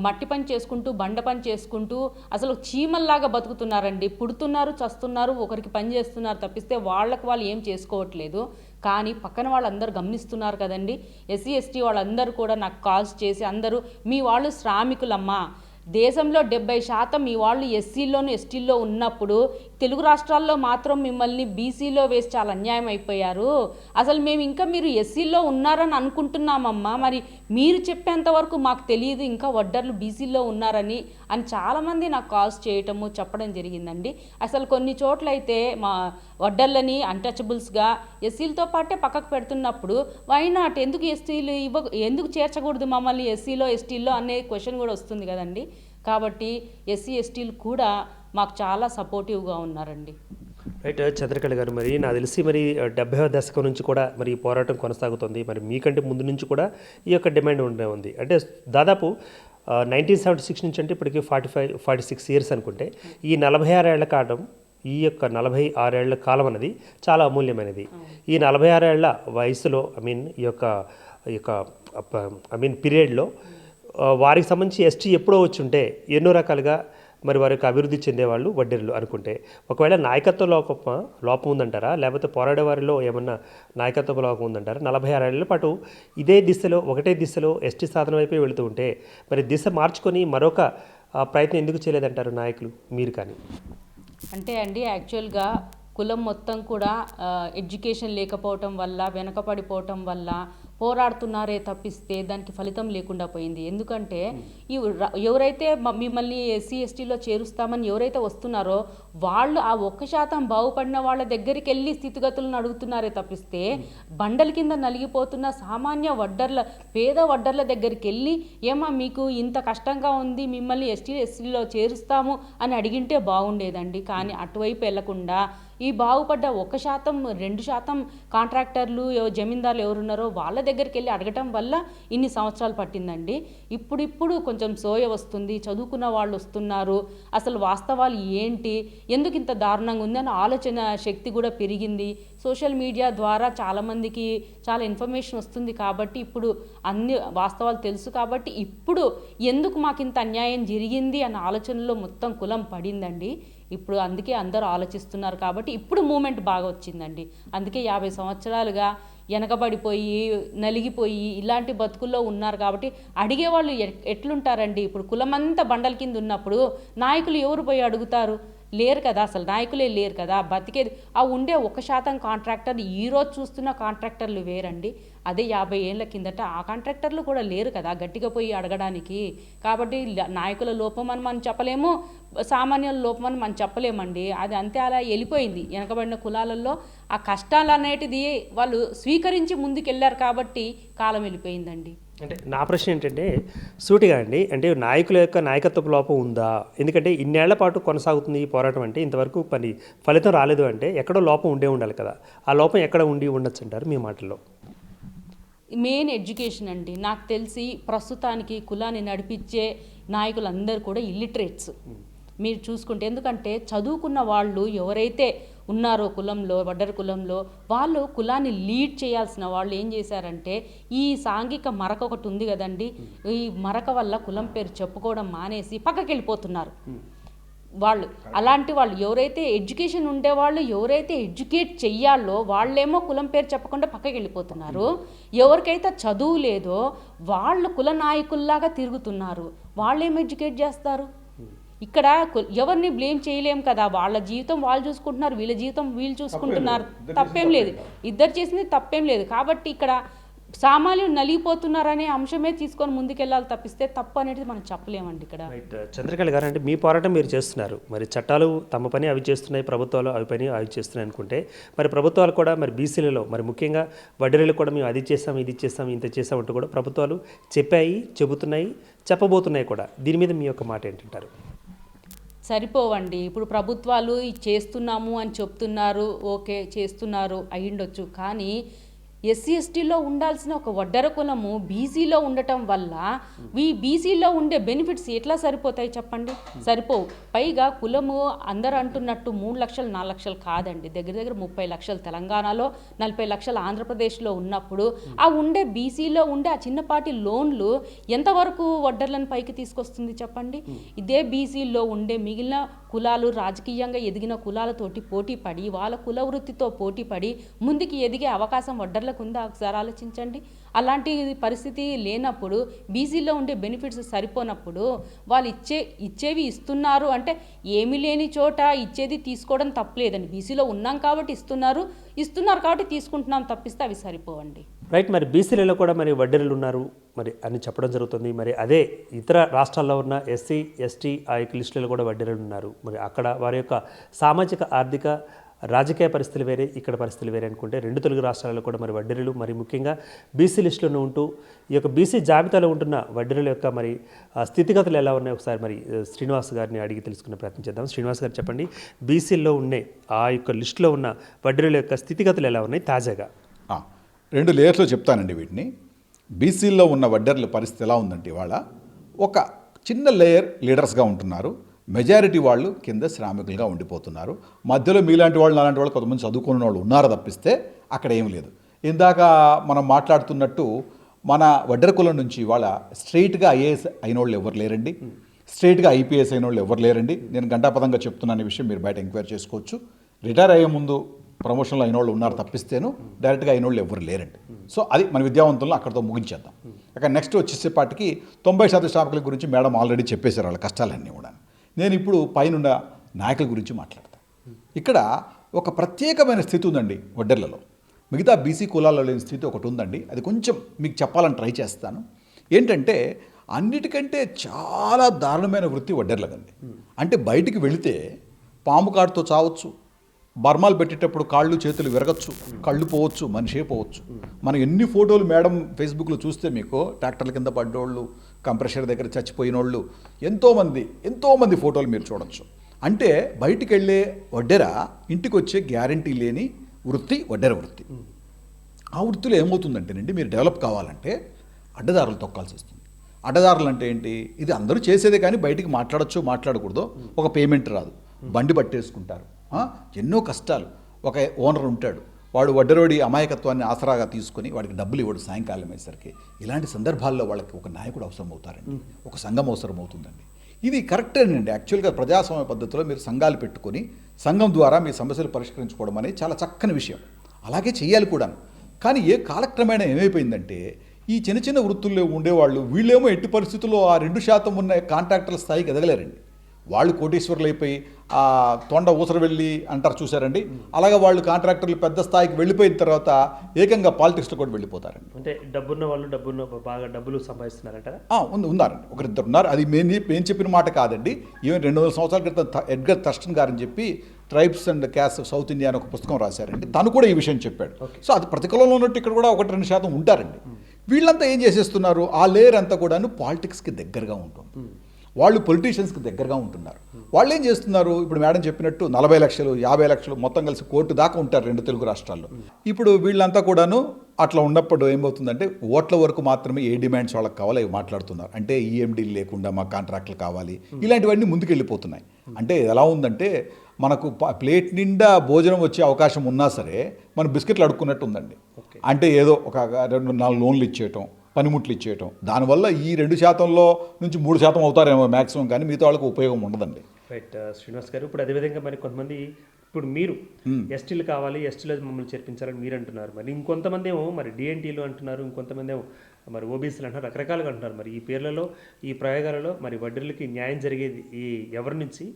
మట్టి పని చేసుకుంటూ, బండ పని చేసుకుంటూ అసలు చీమల్లాగా బతుకుతున్నారండి. పుడుతున్నారు, చస్తున్నారు, ఒకరికి పని చేస్తున్నారు తప్పిస్తే వాళ్ళకు వాళ్ళు ఏం చేసుకోవట్లేదు. కానీ పక్కన వాళ్ళందరూ గమనిస్తున్నారు కదండి. ఎస్సీ ఎస్టీ వాళ్ళందరూ కూడా నాకు కాల్స్ చేసి అందరూ మీ వాళ్ళు శ్రామికులమ్మా, దేశంలో 70% మీ వాళ్ళు ఎస్సీలోను ఎస్టీల్లో ఉన్నప్పుడు తెలుగు రాష్ట్రాల్లో మాత్రం మిమ్మల్ని బీసీలో వేసి చాలా అన్యాయం అయిపోయారు. అసలు మేము ఇంకా మీరు ఎస్సీలో ఉన్నారని అనుకుంటున్నామమ్మా, మరి మీరు చెప్పేంతవరకు మాకు తెలియదు ఇంకా వడ్డర్లు బీసీలో ఉన్నారని అని చాలామంది నాకు కాల్స్ చేయటము చెప్పడం జరిగిందండి. అసలు కొన్ని చోట్లయితే మా వడ్డర్లని అన్టచబుల్స్గా ఎస్సీలతో పాటే పక్కకు పెడుతున్నప్పుడు వై నాట్, ఎందుకు ఎస్టీలు ఎందుకు చేర్చకూడదు మమ్మల్ని ఎస్సీలో ఎస్టీల్లో అనే క్వశ్చన్ కూడా వస్తుంది కదండి. కాబట్టి ఎస్సీ ఎస్టీలు కూడా మాకు చాలా సపోర్టివ్గా ఉన్నారండి. రైట్ చంద్రకళ గారు, మరి నాకు తెలిసి మరి 70వ దశకం నుంచి కూడా మరి ఈ పోరాటం కొనసాగుతుంది. మరి మీకంటే ముందు నుంచి కూడా ఈ యొక్క డిమాండ్ ఉండే ఉంది. అంటే దాదాపు 1976 నుంచి అంటే ఇప్పటికి 46 ఇయర్స్ అనుకుంటే ఈ 46 ఏళ్ల కాలం, ఈ యొక్క 46 ఏళ్ల కాలం అనేది చాలా అమూల్యమైనది. ఈ 46 ఏళ్ల వయసులో ఈ యొక్క పీరియడ్లో వారికి సంబంధించి ఎస్టీ ఎప్పుడో వచ్చి ఉంటే ఎన్నో రకాలుగా మరి వారికి అభివృద్ధి చెందేవాళ్ళు వడ్డీర్లు అనుకుంటే, ఒకవేళ నాయకత్వ లోపం ఉందంటారా, లేకపోతే పోరాడే వారిలో ఏమన్నా నాయకత్వ లోపం ఉందంటారా? 46 ఏళ్ల పాటు ఇదే దిశలో, ఒకటే దిశలో ఎస్టీ సాధన వైపే వెళుతూ ఉంటే మరి దిశ మార్చుకొని మరొక ప్రయత్నం ఎందుకు చేయలేదంటారు నాయకులు, మీరు కానీ? అంటే అండి, యాక్చువల్గా కులం మొత్తం కూడా ఎడ్యుకేషన్ లేకపోవటం వల్ల, వెనకపడిపోవటం వల్ల పోరాడుతున్నారే తప్పిస్తే దానికి ఫలితం లేకుండా పోయింది. ఎందుకంటే ఎవరైతే మిమ్మల్ని ఎస్సీ ఎస్టీలో చేరుస్తామని ఎవరైతే వస్తున్నారో వాళ్ళు ఆ 1% బాగుపడిన వాళ్ళ దగ్గరికి వెళ్ళి స్థితిగతులను అడుగుతున్నారే తప్పిస్తే బండల కింద నలిగిపోతున్న సామాన్య వడ్డర్ల, పేద వడ్డర్ల దగ్గరికి వెళ్ళి ఏమా మీకు ఇంత కష్టంగా ఉంది, మిమ్మల్ని ఎస్టీలో చేరుస్తాము అని అడిగింటే బాగుండేదండి. కానీ అటువైపు వెళ్లకుండా ఈ బాగుపడ్డ 1%, 2% కాంట్రాక్టర్లు, జమీందారులు ఎవరున్నారో వాళ్ళ దగ్గరికి వెళ్ళి అడగటం వల్ల ఇన్ని సంవత్సరాలు పట్టిందండి. ఇప్పుడిప్పుడు కొంచెం సోయ వస్తుంది, చదువుకున్న వాళ్ళు వస్తున్నారు, అసలు వాస్తవాలు ఏంటి, ఎందుకు ఇంత దారుణంగా ఉంది అని ఆలోచన శక్తి కూడా పెరిగింది. సోషల్ మీడియా ద్వారా చాలామందికి చాలా ఇన్ఫర్మేషన్ వస్తుంది కాబట్టి ఇప్పుడు అన్ని వాస్తవాలు తెలుసు కాబట్టి ఇప్పుడు ఎందుకు మాకు ఇంత అన్యాయం జరిగింది అన్న ఆలోచనలో మొత్తం కులం పడిందండి. ఇప్పుడు అందుకే అందరూ ఆలోచిస్తున్నారు కాబట్టి ఇప్పుడు మూమెంట్ బాగా వచ్చిందండి. అందుకే 50 సంవత్సరాలుగా వెనకబడిపోయి, నలిగిపోయి ఇలాంటి బతుకుల్లో ఉన్నారు కాబట్టి అడిగేవాళ్ళు ఎట్లుంటారండి? ఇప్పుడు కులమంతా బండల కింద ఉన్నప్పుడు నాయకులు ఎవరు పోయి అడుగుతారు? లేరు కదా, అసలు నాయకులే లేరు కదా. బతికేది ఆ ఉండే 1% కాంట్రాక్టర్, ఈరోజు చూస్తున్న కాంట్రాక్టర్లు వేరండి. అదే 50 ఏళ్ళ కిందట ఆ కాంట్రాక్టర్లు కూడా లేరు కదా గట్టిగా పోయి అడగడానికి. కాబట్టి నాయకుల లోపం అని మనం చెప్పలేము, సామాన్యుల లోపం అని మనం చెప్పలేమండి. అది అంతే అలా వెళ్ళిపోయింది. వెనకబడిన కులాలలో ఆ కష్టాలు అనేటిది వాళ్ళు స్వీకరించి ముందుకెళ్ళారు కాబట్టి కాలం వెళ్ళిపోయిందండి. అంటే నా ప్రశ్న ఏంటంటే సూటిగా అండి, అంటే నాయకుల యొక్క నాయకత్వ లోపం ఉందా? ఎందుకంటే ఇన్నేళ్ల పాటు కొనసాగుతుంది ఈ పోరాటం, అంటే ఇంతవరకు ఫలితం రాలేదు అంటే ఎక్కడో లోపం ఉండాలి కదా. ఆ లోపం ఎక్కడ ఉండొచ్చు అంటారు మీ మాటల్లో? మెయిన్ ఎడ్యుకేషన్ అండి. నాకు తెలిసి ప్రస్తుతానికి కులాన్ని నడిపించే నాయకులందరూ కూడా ఇల్లిటరేట్స్ మీరు చూసుకుంటే. ఎందుకంటే చదువుకున్న వాళ్ళు ఎవరైతే ఉన్నారో కులంలో, వడ్డర కులంలో, వాళ్ళు కులాన్ని లీడ్ చేయాల్సిన వాళ్ళు ఏం చేశారంటే ఈ సాంఘిక మరక ఒకటి ఉంది కదండి, ఈ మరక వల్ల కులం పేరు చెప్పుకోవడం మానేసి పక్కకి వెళ్ళిపోతున్నారు వాళ్ళు. అలాంటి వాళ్ళు ఎవరైతే ఎడ్యుకేషన్ ఉండేవాళ్ళు, ఎవరైతే ఎడ్యుకేట్ చెయ్యాలో వాళ్ళేమో కులం పేరు చెప్పకుండా పక్కకి వెళ్ళిపోతున్నారు. ఎవరికైతే చదువు లేదో వాళ్ళు కుల నాయకుల్లాగా తిరుగుతున్నారు. వాళ్ళేమో ఎడ్యుకేట్ చేస్తారు? ఇక్కడ ఎవరిని బ్లేమ్ చేయలేం కదా. వాళ్ళ జీవితం వాళ్ళు చూసుకుంటున్నారు, వీళ్ళ జీవితం వీళ్ళు చూసుకుంటున్నారు, తప్పేం లేదు. ఇద్దరు చేసింది తప్పేం లేదు. కాబట్టి ఇక్కడ సామాన్యులు నలిగిపోతున్నారనే అంశమే తీసుకొని ముందుకెళ్ళాలి తప్పిస్తే తప్పు అనేది మనం చెప్పలేమండి ఇక్కడ. రైట్ చంద్రకళ గారు, అంటే మీ పోరాటం మీరు చేస్తున్నారు, మరి చట్టాలు తమ పని అవి చేస్తున్నాయి, ప్రభుత్వాలు అవి పని అవి చేస్తున్నాయి అనుకుంటే, మరి ప్రభుత్వాలు కూడా మరి బీసీలలో మరి ముఖ్యంగా వడ్డీలు కూడా మేము అది చేస్తాం ఇది చేస్తాం ఇంత చేస్తాం అంటూ కూడా ప్రభుత్వాలు చెప్పాయి, చెబుతున్నాయి, చెప్పబోతున్నాయి కూడా. దీని మీద మీ యొక్క మాట ఏంటంటారు? సరిపోవండి. ఇప్పుడు ప్రభుత్వాలు ఇది చేస్తున్నాము అని చెప్తున్నారు, ఓకే చేస్తున్నారు అయ్యుండొచ్చు, కానీ ఎస్సీ ఎస్టీలో ఉండాల్సిన ఒక వడ్డెర కులము బీసీలో ఉండటం వల్ల ఈ బీసీలో ఉండే బెనిఫిట్స్ ఎట్లా సరిపోతాయి చెప్పండి? సరిపోవు. పైగా కులము అందరు అంటున్నట్టు 3 లక్షలు 4 లక్షలు కాదండి, దగ్గర దగ్గర 30 లక్షలు తెలంగాణలో, 40 లక్షలు ఆంధ్రప్రదేశ్లో ఉన్నప్పుడు ఆ ఉండే బీసీలో ఉండే ఆ చిన్నపాటి లోన్లు ఎంతవరకు వడ్డర్లను పైకి తీసుకొస్తుంది చెప్పండి? ఇదే బీసీలో ఉండే మిగిలిన కులాలు, రాజకీయంగా ఎదిగిన కులాలతోటి పోటీ పడి వాళ్ళ కుల వృత్తితో పోటీ పడి ముందుకి ఎదిగే అవకాశం వడ్డర్లకు ఉందా? ఒకసారి ఆలోచించండి. అలాంటి పరిస్థితి లేనప్పుడు, బీసీలో ఉండే బెనిఫిట్స్ సరిపోనప్పుడు వాళ్ళు ఇచ్చేవి ఇస్తున్నారు అంటే ఏమీ లేని చోట ఇచ్చేది తీసుకోవడం తప్పలేదండి. బీసీలో ఉన్నాం కాబట్టి ఇస్తున్నారు కాబట్టి తీసుకుంటున్నాం తప్పిస్తే అవి సరిపోవండి. రైట్, మరి బీసీలలో కూడా మరి వడ్డీలు ఉన్నారు మరి అని చెప్పడం జరుగుతుంది. మరి అదే ఇతర రాష్ట్రాల్లో ఉన్న ఎస్సీ ఎస్టీ ఆ యొక్క లిస్టులలో కూడా వడ్డీలు ఉన్నారు. మరి అక్కడ వారి యొక్క సామాజిక ఆర్థిక రాజకీయ పరిస్థితులు వేరే, ఇక్కడ పరిస్థితులు వేరే అనుకుంటే, 2 తెలుగు రాష్ట్రాలలో కూడా మరి వడ్డీలు మరి ముఖ్యంగా బీసీ లిస్టులో ఉంటూ ఈ యొక్క బీసీ జాబితాలో ఉంటున్న వడ్డీల యొక్క మరి స్థితిగతులు ఎలా ఉన్నాయో ఒకసారి మరి శ్రీనివాస్ గారిని అడిగి తెలుసుకునే ప్రయత్నం చేద్దాం. శ్రీనివాస్ గారు చెప్పండి, బీసీల్లో ఉండే ఆ యొక్క లిస్టులో ఉన్న వడ్డీల యొక్క స్థితిగతులు ఎలా ఉన్నాయి తాజాగా? 2 లేయర్స్లో చెప్తానండి వీటిని. బీసీల్లో ఉన్న వడ్డర్ల పరిస్థితి ఎలా ఉందంటే, ఇవాళ ఒక చిన్న లేయర్ లీడర్స్గా ఉంటున్నారు, మెజారిటీ వాళ్ళు కింద శ్రామికులుగా ఉండిపోతున్నారు. మధ్యలో మీలాంటి వాళ్ళు అలాంటి వాళ్ళు కొంతమంది చదువుకున్న వాళ్ళు ఉన్నారు తప్పిస్తే అక్కడ ఏం లేదు. ఇందాక మనం మాట్లాడుతున్నట్టు మన వడ్డెర కులం నుంచి ఇవాళ స్ట్రైట్గా ఐఏఎస్ అయిన వాళ్ళు ఎవరు లేరండి, స్ట్రైట్గా ఐపీఎస్ అయిన వాళ్ళు ఎవరు లేరండి. నేను గంటాపదంగా చెప్తున్నాను ఈ విషయం, మీరు బయట ఎంక్వైరీ చేసుకోవచ్చు. రిటైర్ అయ్యే ముందు ప్రమోషన్లో అయిన వాళ్ళు ఉన్నారు తప్పిస్తేను డైరెక్ట్గా అయిన వాళ్ళు ఎవరు లేరండి. సో అది మన విద్యావంతులను అక్కడితో ముగించేద్దాం. అక్కడ నెక్స్ట్ వచ్చేసేపాటికి 90% శ్రామికుల గురించి మేడం ఆల్రెడీ చెప్పేశారు, వాళ్ళ కష్టాలన్నీ కూడా. నేను ఇప్పుడు పైనున్న నాయకుల గురించి మాట్లాడతాను. ఇక్కడ ఒక ప్రత్యేకమైన స్థితి ఉందండి వడ్డెర్లలో, మిగతా బీసీ కులాల్లో లేని స్థితి ఒకటి ఉందండి. అది కొంచెం మీకు చెప్పాలని ట్రై చేస్తాను. ఏంటంటే అన్నిటికంటే చాలా దారుణమైన వృత్తి వడ్డెర్లదండి. అంటే బయటికి వెళితే పాము కాటుతో చావచ్చు, బర్మాలు పెట్టేటప్పుడు కాళ్ళు చేతులు విరగచ్చు, కళ్ళు పోవచ్చు, మనిషే పోవచ్చు. మనం ఎన్ని ఫోటోలు మేడం ఫేస్బుక్లో చూస్తే మీకు ట్రాక్టర్ల కింద పడ్డోళ్ళు, కంప్రెషర్ దగ్గర చచ్చిపోయిన వాళ్ళు, ఎంతోమంది ఫోటోలు మీరు చూడొచ్చు. అంటే బయటికి వెళ్ళే వడ్డెర ఇంటికి వచ్చే గ్యారంటీ లేని వృత్తి వడ్డెర వృత్తి. ఆ వృత్తిలో ఏమవుతుందంటేనండి, మీరు డెవలప్ కావాలంటే అడ్డదారులు తొక్కాల్సి వస్తుంది. అడ్డదారులు అంటే ఏంటి? ఇది అందరూ చేసేదే కానీ బయటికి మాట్లాడచ్చు మాట్లాడకూడదు. ఒక పేమెంట్ రాదు, బండి పట్టేసుకుంటారు, ఎన్నో కష్టాలు. ఒక ఓనర్ ఉంటాడు, వాడు వడ్డరోడి అమాయకత్వాన్ని ఆసరాగా తీసుకొని వాడికి డబ్బులు ఇవ్వడు సాయంకాలం అయ్యేసరికి. ఇలాంటి సందర్భాల్లో వాళ్ళకి ఒక నాయకుడు అవసరం అవుతారండి, ఒక సంఘం అవసరం అవుతుందండి. ఇది కరెక్టేనండి. యాక్చువల్గా ప్రజాస్వామ్య పద్ధతిలో మీరు సంఘాలు పెట్టుకొని సంఘం ద్వారా మీ సమస్యలు పరిష్కరించుకోవడం అనేది చాలా చక్కని విషయం, అలాగే చేయాలి కూడా. కానీ కాలక్రమేణా ఏమైపోయిందంటే, ఈ చిన్న చిన్న వృత్తుల్లో ఉండేవాళ్ళు వీళ్ళేమో ఎట్టి పరిస్థితుల్లో ఆ 2% ఉన్న కాంట్రాక్టర్ల స్థాయికి ఎదగలేరండి. వాళ్ళు కోటీశ్వరులు అయిపోయి ఆ తొండ ఊసర వెళ్ళి అంటారు చూసారండి, అలాగే వాళ్ళు కాంట్రాక్టర్లు పెద్ద స్థాయికి వెళ్ళిపోయిన తర్వాత ఏకంగా పాలిటిక్స్లో కూడా వెళ్ళిపోతారండి. అంటే డబ్బున్న వాళ్ళు బాగా డబ్బులు సంపాదిస్తున్నారంటారా? ఉన్నారండి, ఒకరిద్దరు ఉన్నారు. అది మేము చెప్పిన మాట కాదండి. ఈవెన్ 200 సంవత్సరాల క్రితం ఎడ్గర్ థర్స్టన్ గారని చెప్పి tribes and caste south India అని ఒక పుస్తకం రాశారండి. తను కూడా ఈ విషయం చెప్పాడు. సో అది ప్రతి కులంలో ఉన్నట్టు ఇక్కడ కూడా 1-2% ఉంటారండి. వీళ్ళంతా ఏం చేసేస్తున్నారు, ఆ లేయర్ అంతా కూడాను పాలిటిక్స్కి దగ్గరగా ఉంటుంది, వాళ్ళు పొలిటీషియన్స్కి దగ్గరగా ఉంటున్నారు. వాళ్ళు ఏం చేస్తున్నారు, ఇప్పుడు మేడం చెప్పినట్టు 40 లక్షలు 50 లక్షలు మొత్తం కలిసి కోర్టు దాకా ఉంటారు 2 తెలుగు రాష్ట్రాల్లో. ఇప్పుడు వీళ్ళంతా కూడాను అట్లా ఉన్నప్పుడు ఏమవుతుందంటే, ఓట్ల వరకు మాత్రమే ఏ డిమాండ్స్ వాళ్ళకి కావాలో అవి మాట్లాడుతున్నారు. అంటే ఈఎండీలు లేకుండా మా కాంట్రాక్ట్లు కావాలి, ఇలాంటివన్నీ ముందుకెళ్ళిపోతున్నాయి. అంటే ఎలా ఉందంటే, మనకు ప్లేట్ నిండా భోజనం వచ్చే అవకాశం ఉన్నా సరే మనం బిస్కెట్లు అడుక్కున్నట్టు ఉందండి. అంటే ఏదో ఒక 2-4 లోన్లు ఇచ్చేయటం, పనిముట్లు ఇచ్చేయటం, దానివల్ల ఈ 2% నుంచి 3% అవుతారేమో మ్యాక్సిమం, కానీ మిగతా వాళ్ళకి ఉపయోగం ఉండదండి. రైట్ శ్రీనివాస్ గారు, ఇప్పుడు అదేవిధంగా మరి కొంతమంది ఇప్పుడు మీరు ఎస్టీలు కావాలి, ఎస్టీలో మమ్మల్ని చేర్పించాలని మీరు అంటున్నారు, మరి ఇంకొంతమంది ఏమో మరి డిఎన్టీలు అంటున్నారు, ఇంకొంతమంది ఏమో మరి ఓబీసీలు అంటున్నారు, రకరకాలుగా అంటున్నారు. మరి ఈ పేర్లలో ఈ ప్రయోగాలలో మరి వడ్డీలకి న్యాయం జరిగేది ఈ ఎవరి నుంచి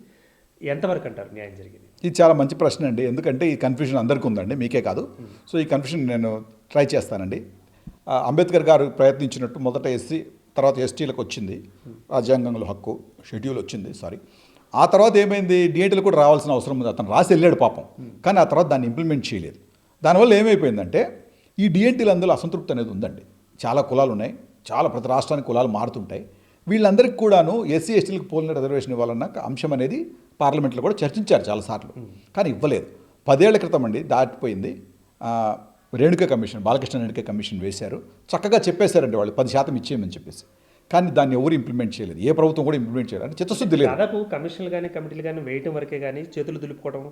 ఎంతవరకు అంటారు న్యాయం జరిగేది? ఇది చాలా మంచి ప్రశ్న అండి, ఎందుకంటే ఈ కన్ఫ్యూజన్ అందరికీ ఉందండి, మీకే కాదు. సో ఈ కన్ఫ్యూజన్ నేను ట్రై చేస్తానండి. అంబేద్కర్ గారు ప్రయత్నించినట్టు మొదట ఎస్సీ తర్వాత ఎస్టీలకు వచ్చింది, రాజ్యాంగంలో హక్కు షెడ్యూల్ వచ్చింది, సారీ. ఆ తర్వాత ఏమైంది, డిఎన్టీలు కూడా రావాల్సిన అవసరం ఉంది. అతను రాసి వెళ్ళాడు పాపం, కానీ ఆ తర్వాత దాన్ని ఇంప్లిమెంట్ చేయలేదు. దానివల్ల ఏమైపోయిందంటే ఈ డిఎన్టీలు అందులో అసంతృప్తి అనేది ఉందండి. చాలా కులాలు ఉన్నాయి, చాలా ప్రతి రాష్ట్రానికి కులాలు మారుతుంటాయి. వీళ్ళందరికీ కూడాను ఎస్సీ ఎస్టీలకు పోలిన రిజర్వేషన్ ఇవ్వాలన్న అంశం అనేది పార్లమెంట్లో కూడా చర్చించారు చాలాసార్లు, కానీ ఇవ్వలేదు. 10 ఏళ్ల క్రితం అండి దాటిపోయింది. రేణుకా కమిషన్, బాలకృష్ణ రేణుకా కమిషన్ వేశారు, చక్కగా చెప్పేశారండి వాళ్ళు 10% ఇచ్చేయమని చెప్పేసి. కానీ దాన్ని ఎవరు ఇంప్లిమెంట్ చేయలేదు, ఏ ప్రభుత్వం కూడా ఇంప్లిమెంట్ చేయలేదు. అంటే చిత్తశుద్ధి లేదు. దాదాపు కమిషన్లు కానీ కమిటీలు కానీ వేయటం వరకే కానీ చేతులు దులుపుకోవడం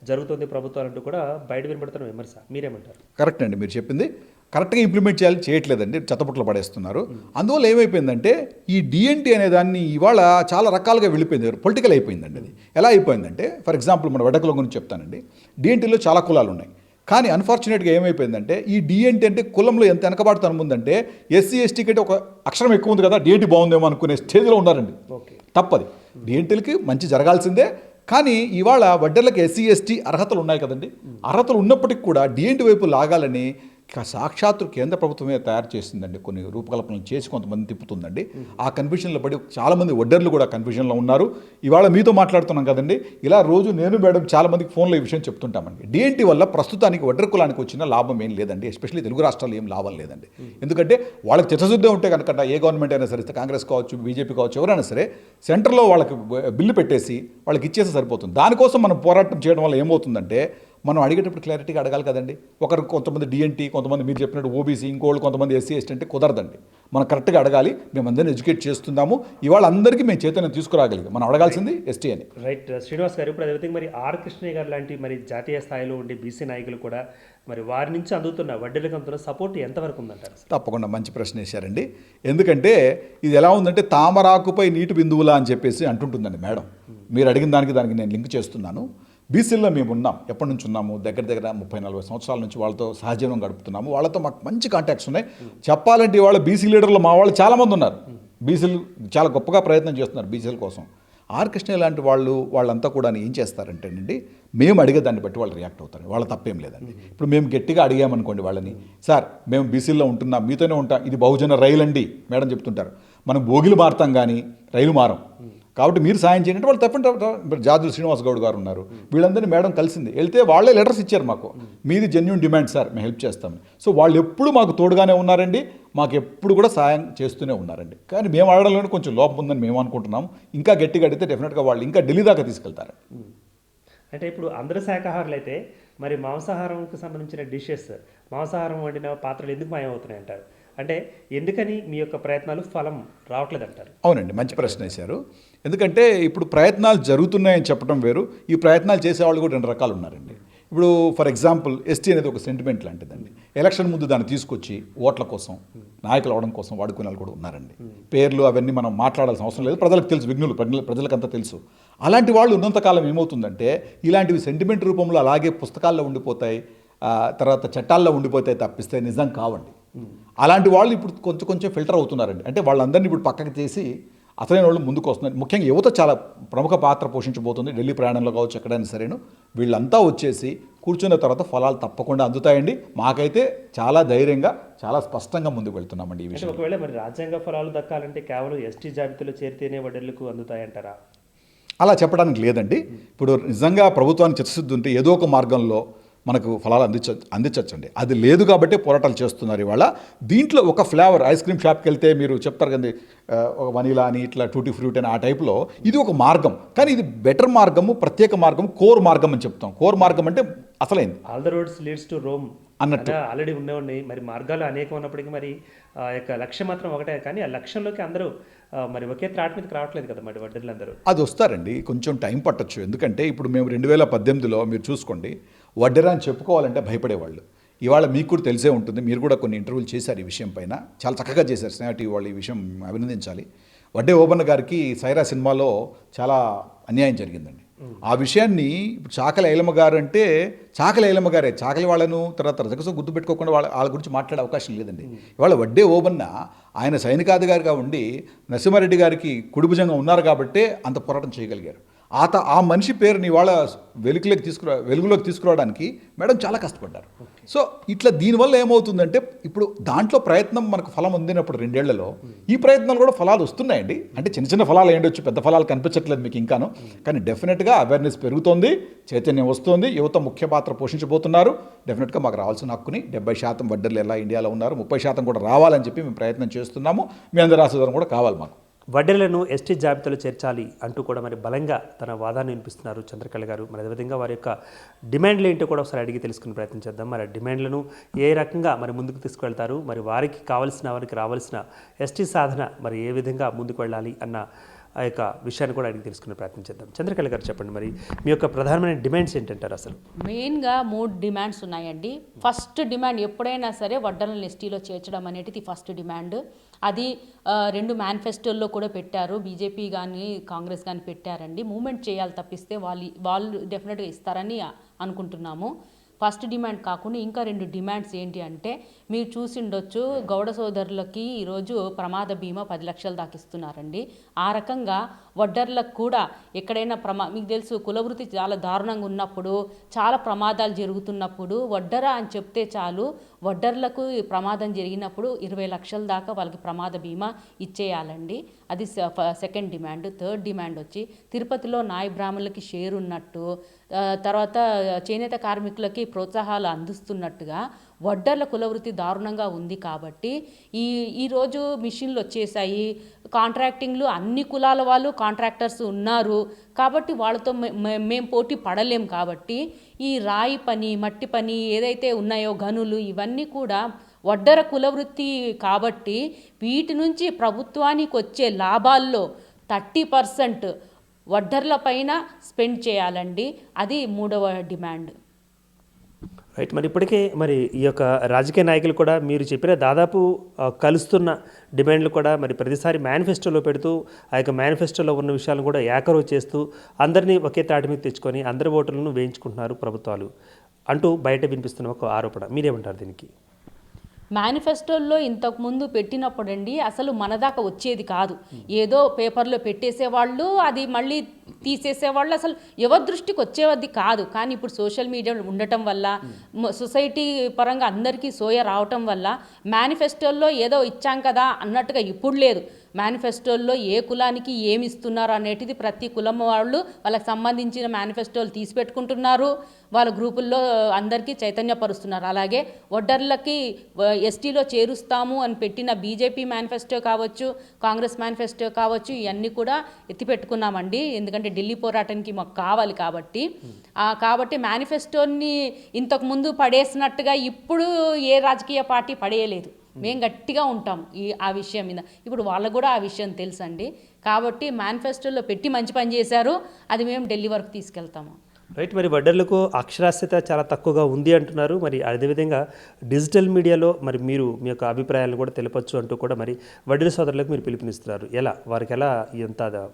జరుగుతుంది ప్రభుత్వాలంటూ కూడా బయట వినబడుతున్న విమర్శ, మీరేమంటారు? కరెక్ట్ అండి, మీరు చెప్పింది కరెక్ట్గా ఇంప్లిమెంట్ చేయాలి, చేయట్లేదండి, చెత్తపుట్లో పడేస్తున్నారు. అందువల్ల ఏమైపోయిందంటే ఈ డిఎన్టీ అనే దాన్ని ఇవాళ చాలా రకాలుగా వెళ్ళిపోయింది, పొలిటికల్ అయిపోయిందండి. అది ఎలా అయిపోయిందంటే, ఫర్ ఎగ్జాంపుల్ మన వెడకుల గురించి చెప్తానండి. డిఎన్టీలో చాలా కులాలు ఉన్నాయి, కానీ అన్ఫార్చునేట్గా ఏమైపోయిందంటే ఈ డిఎన్టీ అంటే కులంలో ఎంత వెనకబాటుతనం ఉందంటే ఎస్సీ ఎస్టీకి అంటే ఒక అక్షరం ఎక్కువ ఉంది కదా, డిఎన్టీ బాగుందేమో అనుకునే స్టేజ్లో ఉన్నారండి. తప్పది, డిఎన్టీలకి మంచి జరగాల్సిందే. కానీ ఇవాళ వడ్డర్లకు ఎస్సీ ఎస్టీ అర్హతలు ఉన్నాయి కదండి, అర్హతలు ఉన్నప్పటికీ కూడా డిఎన్టీ వైపు లాగాలని సాక్షాత్తు కేంద్ర ప్రభుత్వమే తయారు చేసిందండి. కొన్ని రూపకల్పనలు చేసి కొంతమంది తిప్పుతుందండి. ఆ కన్ఫ్యూజన్లో పడి చాలామంది వడ్డర్లు కూడా కన్ఫ్యూజన్లో ఉన్నారు. ఇవాళ మీతో మాట్లాడుతున్నాం కదండి, ఇలా రోజు నేను మేడం చాలామందికి ఫోన్లో ఈ విషయం చెప్తుంటామండి. డిఎన్టీ వల్ల ప్రస్తుతానికి వడ్డర్ కులానికి వచ్చిన లాభం ఏం లేదండి, ఎస్పెషల్లీ తెలుగు రాష్ట్రాల్లో ఏం లాభం లేదండి. ఎందుకంటే వాళ్ళకి చిత్తశుద్ధి ఉంటే కనుక ఏ గవర్నమెంట్ అయినా సరే, కాంగ్రెస్ కావచ్చు, బీజేపీ కావచ్చు, ఎవరైనా సరే సెంటర్లో వాళ్ళకి బిల్లు పెట్టేసి వాళ్ళకి ఇచ్చేస్తే సరిపోతుంది. దానికోసం మనం పోరాటం చేయడం వల్ల ఏమవుతుందంటే మనం అడిగేటప్పుడు క్లారిటీగా అడగాలి కదండి. ఒకరు కొంతమంది డిఎన్టీ, కొంతమంది మీరు చెప్పినట్టు ఓబీసీ, ఇంకోళ్ళు కొంతమంది ఎస్సీ ఎస్టీ అంటే కుదరదండి. మనం కరెక్ట్గా అడగాలి. మేము అందరినీ ఎడ్యుకేట్ చేస్తున్నాము, ఇవాళ అందరికీ మేము చైతన్యం తీసుకురాగలిగాం. మనం అడగాల్సింది ఎస్టీ అని. రైట్ శ్రీనివాస్ గారు, ఇప్పుడు అదే మరి ఆర్ కృష్ణయ్య గారు లాంటి మరి జాతీయ స్థాయిలో ఉండే బీసీ నాయకులు కూడా మరి వారి నుంచి అందుతున్న వడ్డీలకు అందుతున్న సపోర్ట్ ఎంతవరకు ఉందంటారు? తప్పకుండా మంచి ప్రశ్న వేశారండి. ఎందుకంటే ఇది ఎలా ఉందంటే తామరాకుపై నీటి బిందువులా అని చెప్పేసి అంటుంటుందండి మేడం. మీరు అడిగిన దానికి నేను లింక్ చేస్తున్నాను. బీసీల్లో మేము ఉన్నాం, ఎప్పటి నుంచి ఉన్నాము, దగ్గర 30-40 సంవత్సరాల నుంచి వాళ్ళతో సహజీవనం గడుపుతున్నాము. వాళ్ళతో మాకు మంచి కాంటాక్ట్స్ ఉన్నాయి. చెప్పాలంటే వాళ్ళ బీసీ లీడర్లు మా వాళ్ళు చాలామంది ఉన్నారు. బీసీలు చాలా గొప్పగా ప్రయత్నం చేస్తున్నారు బీసీల కోసం. ఆర్ కృష్ణ లాంటి వాళ్ళంతా కూడా ఏం చేస్తారంటేనండి, మేము అడిగే దాన్ని బట్టి వాళ్ళు రియాక్ట్ అవుతారు. వాళ్ళ తప్పేం లేదండి. ఇప్పుడు మేము గట్టిగా అడిగామనుకోండి వాళ్ళని, సార్ మేము బీసీల్లో ఉంటున్నాం, మీతోనే ఉంటాం, ఇది బహుజన రైలు అండి మేడం చెప్తుంటారు. మనం బోగిలు మారుతాం కానీ రైలు మారం, కాబట్టి మీరు సాయం చేయండి. వాళ్ళు తప్పంటే జాదుల శ్రీనివాస్ గౌడ్ గారు ఉన్నారు, వీళ్ళందరినీ మేడం కలిసింది. వెళ్తే వాళ్ళే లెటర్స్ ఇచ్చారు మాకు, మీది జెన్యూన్ డిమాండ్ సార్, మేము హెల్ప్ చేస్తామని. సో వాళ్ళు ఎప్పుడు మాకు తోడుగానే ఉన్నారండి, మాకు ఎప్పుడు కూడా సాయం చేస్తూనే ఉన్నారండి. కానీ మేము అడగడంలోనే కొంచెం లోపం ఉందని మేము అనుకుంటున్నాం. ఇంకా గట్టిగా అడిగితే డెఫినెట్గా వాళ్ళు ఇంకా ఢిల్లీ దాకా తీసుకెళ్తారు. అంటే ఇప్పుడు అందరూ శాకాహారులు అయితే మరి మాంసాహారంకి సంబంధించిన డిషెస్, మాంసాహారం వండిన పాత్రలు ఎందుకు మాయమవుతున్నాయి అంటారు? అంటే ఎందుకని మీ యొక్క ప్రయత్నాలు ఫలం రావట్లేదు అంటారు? అవునండి, మంచి ప్రశ్న వేశారు. ఎందుకంటే ఇప్పుడు ప్రయత్నాలు జరుగుతున్నాయని చెప్పడం వేరు, ఈ ప్రయత్నాలు చేసేవాళ్ళు కూడా 2 రకాలు ఉన్నారండి. ఇప్పుడు ఫర్ ఎగ్జాంపుల్ ఎస్టీ అనేది ఒక సెంటిమెంట్ లాంటిదండి. ఎలక్షన్ ముందు దాన్ని తీసుకొచ్చి ఓట్ల కోసం, నాయకులు అవడం కోసం వాడుకునే వాళ్ళు కూడా ఉన్నారండి. పేర్లు అవన్నీ మనం మాట్లాడాల్సిన అవసరం లేదు, ప్రజలకు తెలుసు, విఘ్నులు ప్రజలకంతా తెలుసు. అలాంటి వాళ్ళు ఉన్నంతకాలం ఏమవుతుందంటే ఇలాంటివి సెంటిమెంట్ రూపంలో అలాగే పుస్తకాల్లో ఉండిపోతాయి, తర్వాత చట్టాల్లో ఉండిపోతాయి తప్పిస్తే నిజం కావండి. అలాంటి వాళ్ళు ఇప్పుడు కొంచెం ఫిల్టర్ అవుతున్నారండి. అంటే వాళ్ళందరినీ ఇప్పుడు పక్కకి తీసి అసలైన వాళ్ళు ముందుకు వస్తున్నారు. ముఖ్యంగా యువత చాలా ప్రముఖ పాత్ర పోషించబోతుంది. ఢిల్లీ ప్రయాణంలో కావచ్చు, ఎక్కడైనా సరేను వీళ్ళంతా వచ్చేసి కూర్చున్న తర్వాత ఫలాలు తప్పకుండా అందుతాయండి. మాకైతే చాలా ధైర్యంగా, చాలా స్పష్టంగా ముందుకు వెళ్తున్నామండి ఈ విషయం. ఒకవేళ మరి రాజ్యాంగ ఫలాలు దక్కాలంటే కేవలం ఎస్టీ జాబితాలో చేరితేనే వడ్డీలకు అందుతాయంటారా? అలా చెప్పడానికి లేదండి. ఇప్పుడు నిజంగా ప్రభుత్వానికి చిత్తశుద్ధి ఉంటే ఏదో ఒక మార్గంలో మనకు ఫలాలు అందించవచ్చండి. అది లేదు కాబట్టి పోరాటాలు చేస్తున్నారు ఇవాళ. దీంట్లో ఒక ఫ్లేవర్, ఐస్ క్రీమ్ షాప్కి వెళ్తే మీరు చెప్తారు కదండి, ఒక వనీలా అని, ఇట్లా టూటీ ఫ్రూట్ అని, ఆ టైప్లో ఇది ఒక మార్గం. కానీ ఇది బెటర్ మార్గము, ప్రత్యేక మార్గం, కోర్ మార్గం అని చెప్తాం. కోర్ మార్గం అంటే అసలైంది. All the roads leads to Rome అన్నట్టు ఆల్రెడీ ఉన్నాయి. మరి మార్గాలు అనేకం ఉన్నప్పటికీ మరి ఆ యొక్క లక్ష్యం మాత్రం ఒకటే. కానీ ఆ లక్ష్యంలోకి అందరూ మరి ఒకే త్రాట్ మీదకి రావట్లేదు కదా మరి వడ్డీలందరూ. అది వస్తారండి, కొంచెం టైం పట్టొచ్చు. ఎందుకంటే ఇప్పుడు మేము 2018లో మీరు చూసుకోండి, వడ్డెరా అని చెప్పుకోవాలంటే భయపడేవాళ్ళు. ఇవాళ మీకు కూడా తెలిసే ఉంటుంది, మీరు కూడా కొన్ని ఇంటర్వ్యూలు చేశారు ఈ విషయం పైన, చాలా చక్కగా చేశారు. స్నేహ టీవీ వాళ్ళు ఈ విషయం అభినందించాలి. వడ్డే ఓబన్న గారికి సైరా సినిమాలో చాలా అన్యాయం జరిగిందండి. ఆ విషయాన్ని ఇప్పుడు చాకలి ఐలమ్మ గారు అంటే చాకలి ఐలమ్మ గారే, చాకలి వాళ్ళను తర్వాత రజకసం గుర్తుపెట్టుకోకుండా వాళ్ళ గురించి మాట్లాడే అవకాశం లేదండి. ఇవాళ వడ్డే ఓబన్న ఆయన సైనికాధికారిగా ఉండి నరసింహారెడ్డి గారికి కుడిభుజంగా ఉన్నారు కాబట్టే అంత పోరాటం చేయగలిగారు. ఆ మనిషి పేరుని ఇవాళ వెలుగులోకి తీసుకురావడానికి మేడం చాలా కష్టపడ్డారు. సో ఇట్లా దీనివల్ల ఏమవుతుందంటే ఇప్పుడు దాంట్లో ప్రయత్నం మనకు ఫలం అందినప్పుడు 2 ఏళ్లలో ఈ ప్రయత్నాలు కూడా ఫలాలు వస్తున్నాయండి. అంటే చిన్న చిన్న ఫలాలు ఏంటొచ్చు, పెద్ద ఫలాలు కనిపించట్లేదు మీకు ఇంకాను. కానీ డెఫినెట్గా అవేర్నెస్ పెరుగుతోంది, చైతన్యం వస్తుంది, యువత ముఖ్య పాత్ర పోషించబోతున్నారు. డెఫినెట్గా మాకు రావాల్సిన హక్కుని 70% వడ్డర్లు ఎలా ఇండియాలో ఉన్నారు, 30% కూడా రావాలని చెప్పి మేము ప్రయత్నం చేస్తున్నాము. మీ అందరి ఆశీర్వాదం కూడా కావాలి మాకు. వడ్డెర్లను ఎస్టీ జాబితాలో చేర్చాలి అంటూ కూడా మరి బలంగా తన వాదాన్ని వినిపిస్తున్నారు చంద్రకళ గారు. మరి అదేవిధంగా వారి యొక్క డిమాండ్లు ఏంటో కూడా ఒకసారి అడిగి తెలుసుకునే ప్రయత్నం చేద్దాం. మరి డిమాండ్లను ఏ రకంగా మరి ముందుకు తీసుకువెళ్తారు, మరి వారికి రావాల్సిన ఎస్టీ సాధన మరి ఏ విధంగా ముందుకు వెళ్ళాలి అన్న ఆ యొక్క విషయాన్ని కూడా అడిగి తెలుసుకునే ప్రయత్నం చేద్దాం. చంద్రకళ గారు చెప్పండి, మరి మీ యొక్క ప్రధానమైన డిమాండ్స్ ఏంటంటారు? అసలు మెయిన్గా 3 డిమాండ్స్ ఉన్నాయండి. ఫస్ట్ డిమాండ్ ఎప్పుడైనా సరే వడ్డర్లను ఎస్టీలో చేర్చడం అనేది ఫస్ట్ డిమాండ్. అది 2 మేనిఫెస్టోల్లో కూడా పెట్టారు, బీజేపీ కానీ కాంగ్రెస్ కానీ పెట్టారండి. మూమెంట్ చేయాలి తప్పిస్తే వాళ్ళు డెఫినెట్గా ఇస్తారని అనుకుంటున్నాము. ఫస్ట్ డిమాండ్ కాకుండా ఇంకా 2 డిమాండ్స్ ఏంటి అంటే, మీరు చూసి ఉండొచ్చు గౌడ సోదరులకి ఈరోజు ప్రమాద బీమా 10 లక్షలు దాకా ఇస్తున్నారండి. ఆ రకంగా వడ్డర్లకు కూడా ఎక్కడైనా మీకు తెలుసు కులవృత్తి చాలా దారుణంగా ఉన్నప్పుడు, చాలా ప్రమాదాలు జరుగుతున్నప్పుడు వడ్డరా అని చెప్తే చాలు, వడ్డర్లకు ప్రమాదం జరిగినప్పుడు 20 లక్షల దాకా వాళ్ళకి ప్రమాద బీమా ఇచ్చేయాలండి. అది సెకండ్ డిమాండ్. థర్డ్ డిమాండ్ వచ్చి తిరుపతిలో నాయ బ్రాహ్మణులకి షేర్ ఉన్నట్టు, తర్వాత చేనేత కార్మికులకి ప్రోత్సాహాలు అందిస్తున్నట్టుగా వడ్డర్ల కులవృత్తి దారుణంగా ఉంది. కాబట్టి ఈరోజు మిషన్లు వచ్చేసాయి, కాంట్రాక్టింగ్లు అన్ని కులాల వాళ్ళు కాంట్రాక్టర్స్ ఉన్నారు. కాబట్టి వాళ్ళతో మేము పోటీ పడలేం. కాబట్టి ఈ రాయి పని, మట్టి పని ఏదైతే ఉన్నాయో గనులు, ఇవన్నీ కూడా వడ్డర కులవృత్తి కాబట్టి వీటి నుంచి ప్రభుత్వానికి వచ్చే లాభాల్లో 30% వడ్డర్ల పైన స్పెండ్ చేయాలండి. అది 3వ డిమాండ్. రైట్. మరి ఇప్పటికే మరి ఈ యొక్క రాజకీయ నాయకులు కూడా మీరు చెప్పిన దాదాపు కలుస్తున్న డిమాండ్లు కూడా మరి ప్రతిసారి మేనిఫెస్టోలో పెడుతూ ఆ యొక్క మేనిఫెస్టోలో ఉన్న విషయాలను కూడా ఏకరో చేస్తూ అందరినీ ఒకే తాటి మీద తెచ్చుకొని అందరి ఓటర్లను వేయించుకుంటున్నారు ప్రభుత్వాలు అంటూ బయట వినిపిస్తున్న ఒక ఆరోపణ. మీరేమంటారు దీనికి? మేనిఫెస్టోల్లో ఇంతకుముందు పెట్టినప్పుడండి అసలు మన దాకా వచ్చేది కాదు. ఏదో పేపర్లో పెట్టేసేవాళ్ళు, అది మళ్ళీ తీసేసేవాళ్ళు, అసలు ఎవరి దృష్టికి వచ్చేది కాదు. కానీ ఇప్పుడు సోషల్ మీడియా ఉండటం వల్ల, సొసైటీ పరంగా అందరికీ సోయ రావటం వల్ల మేనిఫెస్టోల్లో ఏదో ఇచ్చాం కదా అన్నట్టుగా ఇప్పుడు లేదు. మేనిఫెస్టోల్లో ఏ కులానికి ఏమి ఇస్తున్నారు అనేటిది ప్రతి కులం వాళ్ళు వాళ్ళకి సంబంధించిన మేనిఫెస్టోలు తీసి పెట్టుకుంటున్నారు, వాళ్ళ గ్రూపుల్లో అందరికీ చైతన్యపరుస్తున్నారు. అలాగే వడ్డర్లకి ఎస్టీలో చేరుస్తాము అని పెట్టిన బీజేపీ మేనిఫెస్టో కావచ్చు, కాంగ్రెస్ మేనిఫెస్టో కావచ్చు, ఇవన్నీ కూడా ఎత్తిపెట్టుకున్నామండి. ఎందుకంటే ఢిల్లీ పోరాటానికి మాకు కావాలి కాబట్టి మేనిఫెస్టోని ఇంతకుముందు పడేసినట్టుగా ఇప్పుడు ఏ రాజకీయ పార్టీ పడేయలేదు. మేము గట్టిగా ఉంటాం ఆ విషయం మీద. ఇప్పుడు వాళ్ళకు కూడా ఆ విషయం తెలుసండి. కాబట్టి మేనిఫెస్టోలో పెట్టి మంచి పని చేశారు, అది మేము ఢిల్లీ వరకు తీసుకెళ్తాము. రైట్. మరి వడ్డర్లకు అక్షరాస్యత చాలా తక్కువగా ఉంది అంటున్నారు. మరి అదేవిధంగా డిజిటల్ మీడియాలో మరి మీరు మీ యొక్క అభిప్రాయాలను కూడా తెలపచ్చు అంటూ కూడా మరి వడ్డెర సోదరులకు మీరు పిలుపునిస్తున్నారు. ఎలా వాళ్ళకి ఎలా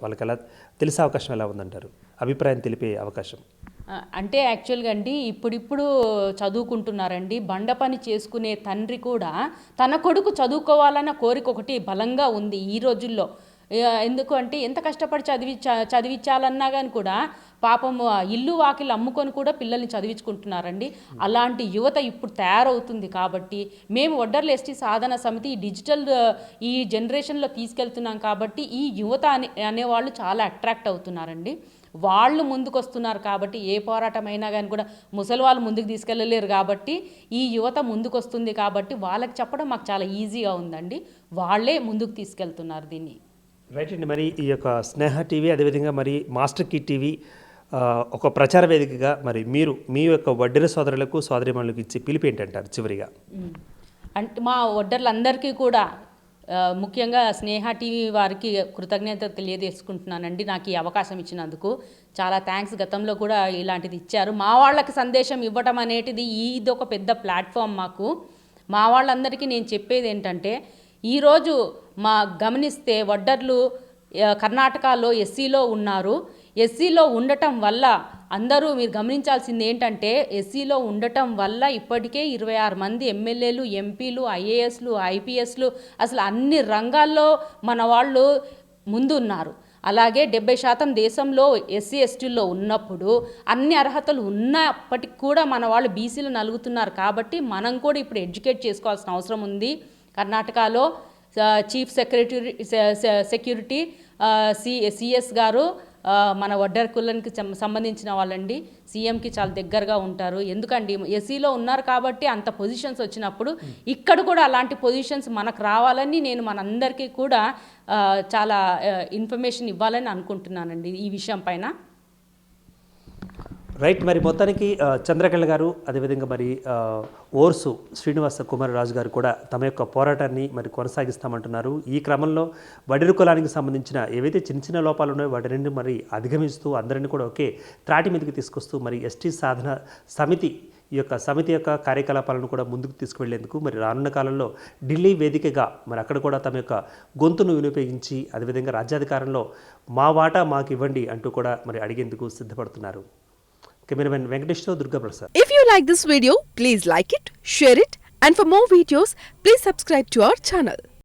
వాళ్ళకి ఎలా తెలిసే అవకాశం ఎలా ఉందంటారు? అభిప్రాయం తెలిపే అవకాశం అంటే యాక్చువల్గా అండి ఇప్పుడిప్పుడు చదువుకుంటున్నారండి. బండ పని చేసుకునే తండ్రి కూడా తన కొడుకు చదువుకోవాలన్న కోరిక ఒకటి బలంగా ఉంది ఈ రోజుల్లో. ఎందుకు అంటే ఎంత కష్టపడి చదివించాలన్నా కానీ కూడా పాపం ఇల్లు వాకిలు అమ్ముకొని కూడా పిల్లల్ని చదివించుకుంటున్నారండి. అలాంటి యువత ఇప్పుడు తయారవుతుంది. కాబట్టి మేము వడ్డర్ల ఎస్టీ సాధన సమితి డిజిటల్ ఈ జనరేషన్లో తీసుకెళ్తున్నాం. కాబట్టి ఈ యువత అనేవాళ్ళు చాలా అట్రాక్ట్ అవుతున్నారండి. వాళ్ళు ముందుకు వస్తున్నారు కాబట్టి ఏ పోరాటం అయినా కానీ కూడా ముసలి వాళ్ళు ముందుకు తీసుకెళ్ళలేరు. కాబట్టి ఈ యువత ముందుకు వస్తుంది కాబట్టి వాళ్ళకి చెప్పడం మాకు చాలా ఈజీగా ఉందండి. వాళ్ళే ముందుకు తీసుకెళ్తున్నారు దీన్ని. రైట్ అండి. మరి ఈ యొక్క స్నేహ టీవీ అదేవిధంగా మరి మాస్టర్ కీ టీవీ ఒక ప్రచార వేదికగా మరి మీరు మీ యొక్క వడ్డెర సోదరులకు సోదరిమణులకు ఇచ్చే పిలుపు ఏంటంటారు చివరిగా? అంటే మా వడ్డర్లందరికీ కూడా ముఖ్యంగా స్నేహ టీవీ వారికి కృతజ్ఞత తెలియజేసుకుంటున్నానండి. నాకు ఈ అవకాశం ఇచ్చినందుకు చాలా థ్యాంక్స్. గతంలో కూడా ఇలాంటిది ఇచ్చారు. మా వాళ్ళకి సందేశం ఇవ్వటం అనేటిది ఇది ఒక పెద్ద ప్లాట్ఫామ్ మాకు. మా వాళ్ళందరికీ నేను చెప్పేది ఏంటంటే, ఈరోజు గమనిస్తే వడ్డర్లు కర్ణాటకలో ఎస్సీలో ఉన్నారు. ఎస్సీలో ఉండటం వల్ల అందరూ మీరు గమనించాల్సింది ఏంటంటే, ఎస్సీలో ఉండటం వల్ల ఇప్పటికే 26 మంది ఎమ్మెల్యేలు, ఎంపీలు, ఐఏఎస్లు, ఐపీఎస్లు, అసలు అన్ని రంగాల్లో మన వాళ్ళు ముందున్నారు. అలాగే 70% దేశంలో ఎస్సీ ఎస్టీల్లో ఉన్నప్పుడు అన్ని అర్హతలు ఉన్నప్పటికి కూడా మన వాళ్ళు బీసీలు నలుగుతున్నారు కాబట్టి మనం కూడా ఇప్పుడు ఎడ్యుకేట్ చేసుకోవాల్సిన అవసరం ఉంది. కర్ణాటకలో చీఫ్ సెక్యూరిటీ సిఎస్ గారు మన వడ్డర్ కులానికి సంబంధించిన వాళ్ళండి. సీఎంకి చాలా దగ్గరగా ఉంటారు. ఎందుకండి ఎస్సీలో ఉన్నారు కాబట్టి అంత పొజిషన్స్ వచ్చినప్పుడు ఇక్కడ కూడా అలాంటి పొజిషన్స్ మనకు రావాలని నేను మనందరికీ కూడా చాలా ఇన్ఫర్మేషన్ ఇవ్వాలని అనుకుంటున్నానండి ఈ విషయం పైన. రైట్. మరి మొత్తానికి చంద్రకళ గారు, అదేవిధంగా మరి ఓర్సు శ్రీనివాస కుమారరాజు గారు కూడా తమ యొక్క పోరాటాన్ని మరి కొనసాగిస్తామంటున్నారు. ఈ క్రమంలో వడిరు కులానికి సంబంధించిన ఏవైతే చిన్న చిన్న లోపాలు ఉన్నాయో వాటిని మరి అధిగమిస్తూ అందరినీ కూడా ఒకే త్రాటి మీదకి తీసుకొస్తూ మరి ఎస్టీ సాధన సమితి యొక్క కార్యకలాపాలను కూడా ముందుకు తీసుకువెళ్లేందుకు మరి రానున్న కాలంలో ఢిల్లీ వేదికగా మరి అక్కడ కూడా తమ యొక్క గొంతును వినియోగించి అదేవిధంగా రాజ్యాధికారంలో మా వాటా మాకు ఇవ్వండి అంటూ కూడా మరి అడిగేందుకు సిద్ధపడుతున్నారు. కెమెరామెన్ వెంకటేష్తో Durga Prasad. If you like this video, please like it, share it, and for more videos, please subscribe to our channel.